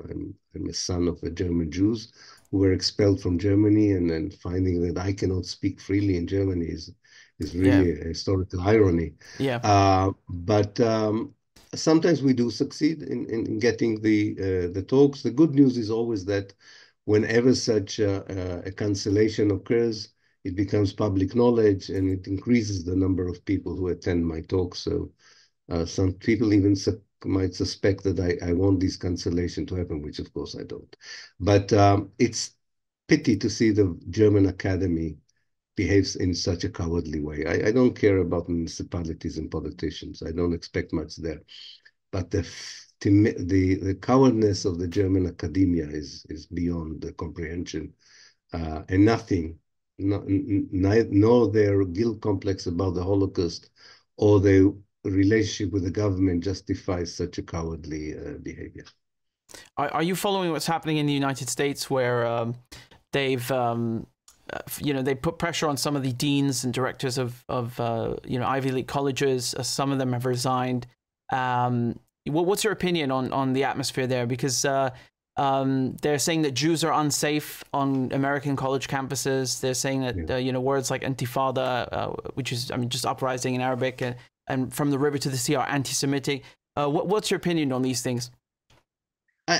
a son of a German Jews who were expelled from Germany, and then finding that I cannot speak freely in Germany is Yeah. really a historical irony. Yeah. But sometimes we do succeed in getting the talks. The good news is always that whenever such a cancellation occurs, it becomes public knowledge, and it increases the number of people who attend my talks. So some people even might suspect that I want this cancellation to happen, which of course I don't. But it's pity to see the German Academy behaves in such a cowardly way. I don't care about municipalities and politicians. I don't expect much there. But the cowardness of the German academia is beyond the comprehension, and nothing, nor their guilt complex about the Holocaust or their relationship with the government justifies such a cowardly behavior. Are you following what's happening in the United States, where they've they put pressure on some of the deans and directors of Ivy League colleges? Some of them have resigned. What's your opinion on the atmosphere there? Because they're saying that Jews are unsafe on American college campuses. They're saying that words like intifada, which is just uprising in Arabic, and from the river to the sea are anti-Semitic. What's your opinion on these things?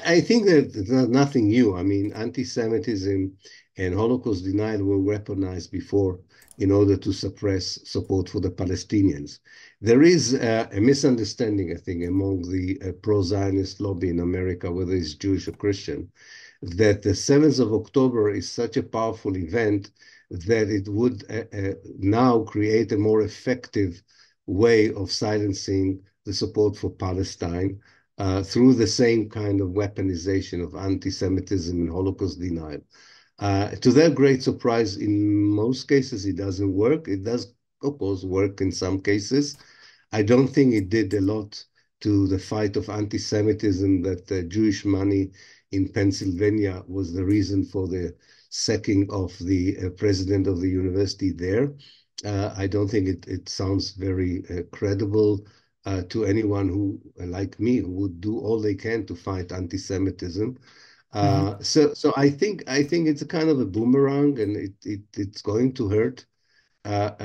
I think that it's nothing new. I mean, anti-Semitism and Holocaust denial were weaponized before in order to suppress support for the Palestinians. There is a misunderstanding, I think, among the pro-Zionist lobby in America, whether it's Jewish or Christian, that the 7th of October is such a powerful event that it would now create a more effective way of silencing the support for Palestine through the same kind of weaponization of anti-Semitism and Holocaust denial. To their great surprise, in most cases, it doesn't work. It does, of course, work in some cases. I don't think it did a lot to the fight of anti-Semitism that Jewish money in Pennsylvania was the reason for the sacking of the president of the university there. I don't think it sounds very credible to anyone who, like me, who would do all they can to fight anti-Semitism. Hmm. So I think it's a kind of a boomerang, and it's going to hurt. And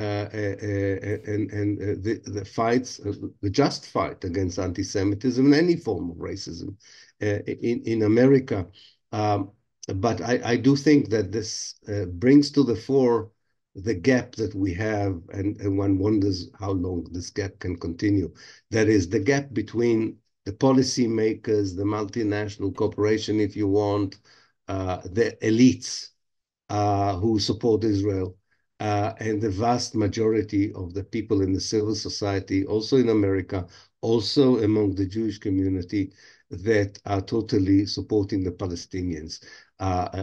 the fights, the just fight against anti-Semitism and any form of racism in America. Um, but I do think that this brings to the fore the gap that we have, and one wonders how long this gap can continue. That is the gap between the policymakers, the multinational corporation, if you want, the elites who support Israel, and the vast majority of the people in the civil society, also in America, also among the Jewish community, that are totally supporting the Palestinians.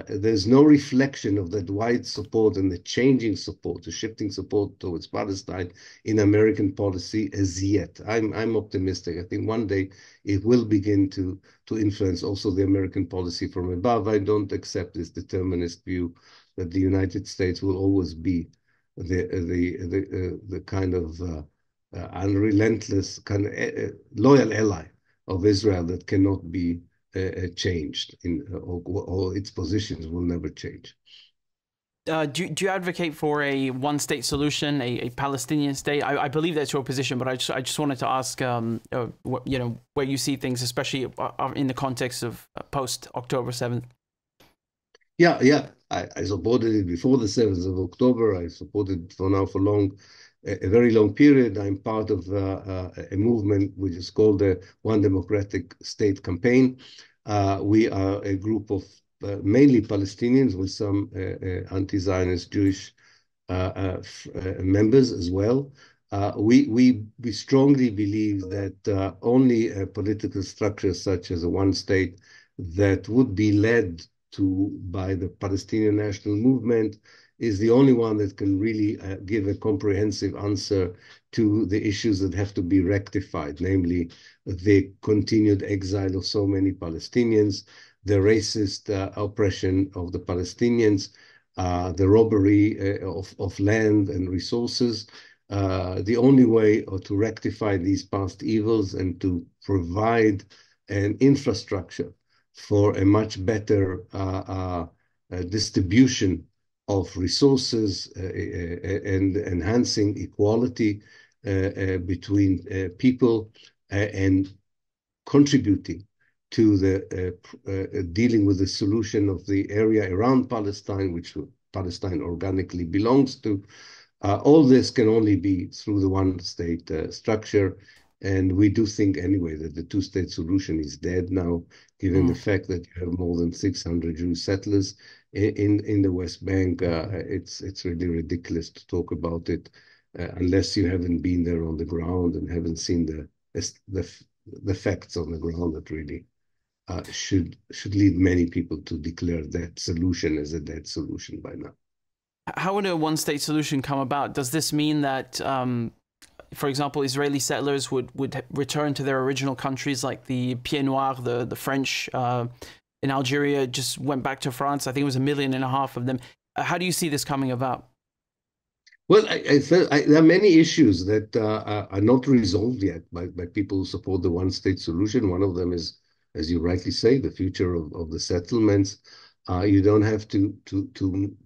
There's no reflection of that wide support and the changing support, the shifting support towards Palestine in American policy as yet. I'm optimistic. I think one day it will begin to influence also the American policy from above. I don't accept this determinist view that the United States will always be the kind of unrelentless, kind of loyal ally of Israel that cannot be changed, or its positions will never change. Do you advocate for a one-state solution, a Palestinian state? I believe that's your position, but I just wanted to ask, where you see things, especially in the context of post October 7th. Yeah. I supported it before the 7th of October. I supported for now for a very long period. I'm part of a movement which is called the One Democratic State Campaign. We are a group of mainly Palestinians with some anti-Zionist Jewish members as well. We strongly believe that only a political structure such as a one state that would be led by the Palestinian National Movement is the only one that can really give a comprehensive answer to the issues that have to be rectified, namely the continued exile of so many Palestinians, the racist oppression of the Palestinians, the robbery of land and resources. The only way to rectify these past evils and to provide an infrastructure for a much better distribution of resources and enhancing equality between people and contributing to the dealing with the solution of the area around Palestine, which Palestine organically belongs to. All this can only be through the one-state structure. And we do think anyway that the two-state solution is dead now, given the Mm. fact that you have more than 600 Jewish settlers in the West Bank. It's really ridiculous to talk about it unless you haven't been there on the ground and haven't seen the facts on the ground that really should lead many people to declare that solution as a dead solution by now. How would a one-state solution come about? Does this mean that, for example, Israeli settlers would return to their original countries, like the Pieds Noirs, the French in Algeria just went back to France? I think it was 1.5 million of them. How do you see this coming about? Well, there are many issues that are not resolved yet by people who support the one-state solution. One of them is, as you rightly say, the future of the settlements. You don't have to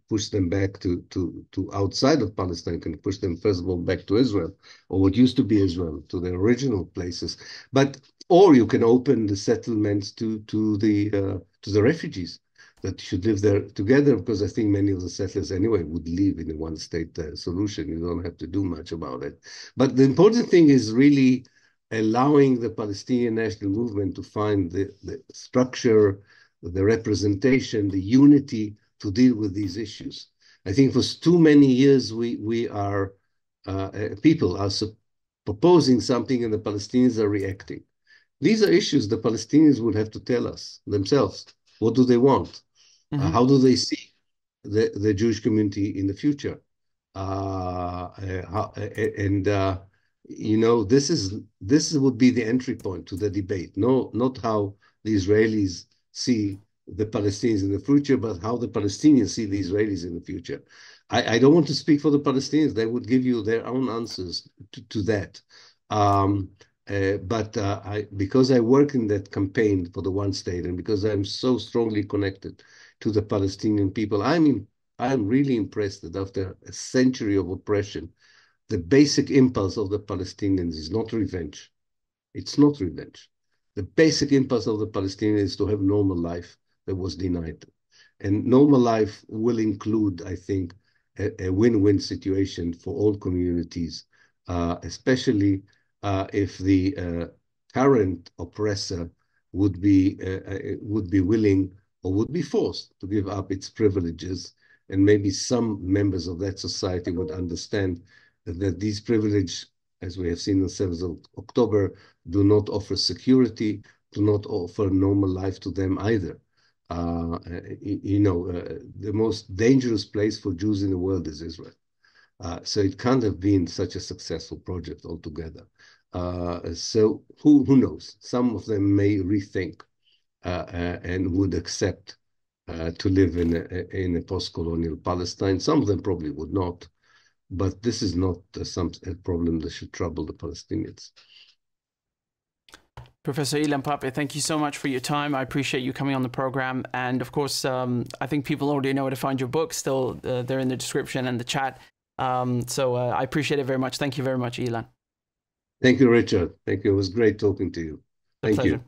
push them back to outside of Palestine. You can push them first of all back to Israel, or what used to be Israel, to the original places. Or you can open the settlements to the refugees that should live there together, because I think many of the settlers anyway would live in a one-state solution. You don't have to do much about it. But the important thing is really allowing the Palestinian national movement to find the structure, the representation, the unity to deal with these issues. I think for too many years people are proposing something and the Palestinians are reacting. These are issues the Palestinians would have to tell us themselves. What do they want? Mm-hmm. How do they see the Jewish community in the future? This would be the entry point to the debate. No, not how the Israelis see the Palestinians in the future, but how the Palestinians see the Israelis in the future. I don't want to speak for the Palestinians. They would give you their own answers to that. Because I work in that campaign for the one state, and because I'm so strongly connected to the Palestinian people, I'm really impressed that after a century of oppression, the basic impulse of the Palestinians is not revenge. It's not revenge. The basic impulse of the Palestinians is to have normal life that was denied them. And normal life will include, I think, a win-win situation for all communities, especially if the current oppressor would be willing or would be forced to give up its privileges, and maybe some members of that society would understand that these privileges, as we have seen on 7th of October, do not offer security, do not offer normal life to them either. The most dangerous place for Jews in the world is Israel. So it can't have been such a successful project altogether. So who knows? Some of them may rethink and would accept to live in a post-colonial Palestine. Some of them probably would not, but this is not a problem that should trouble the Palestinians. Professor Ilan Pappé, thank you so much for your time. I appreciate you coming on the program. And of course, I think people already know where to find your books. They're in the description and the chat. So I appreciate it very much. Thank you very much, Ilan. Thank you, Richard. Thank you. It was great talking to you. Thank you.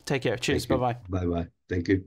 Take care. Cheers. Bye-bye. Bye-bye. Thank you.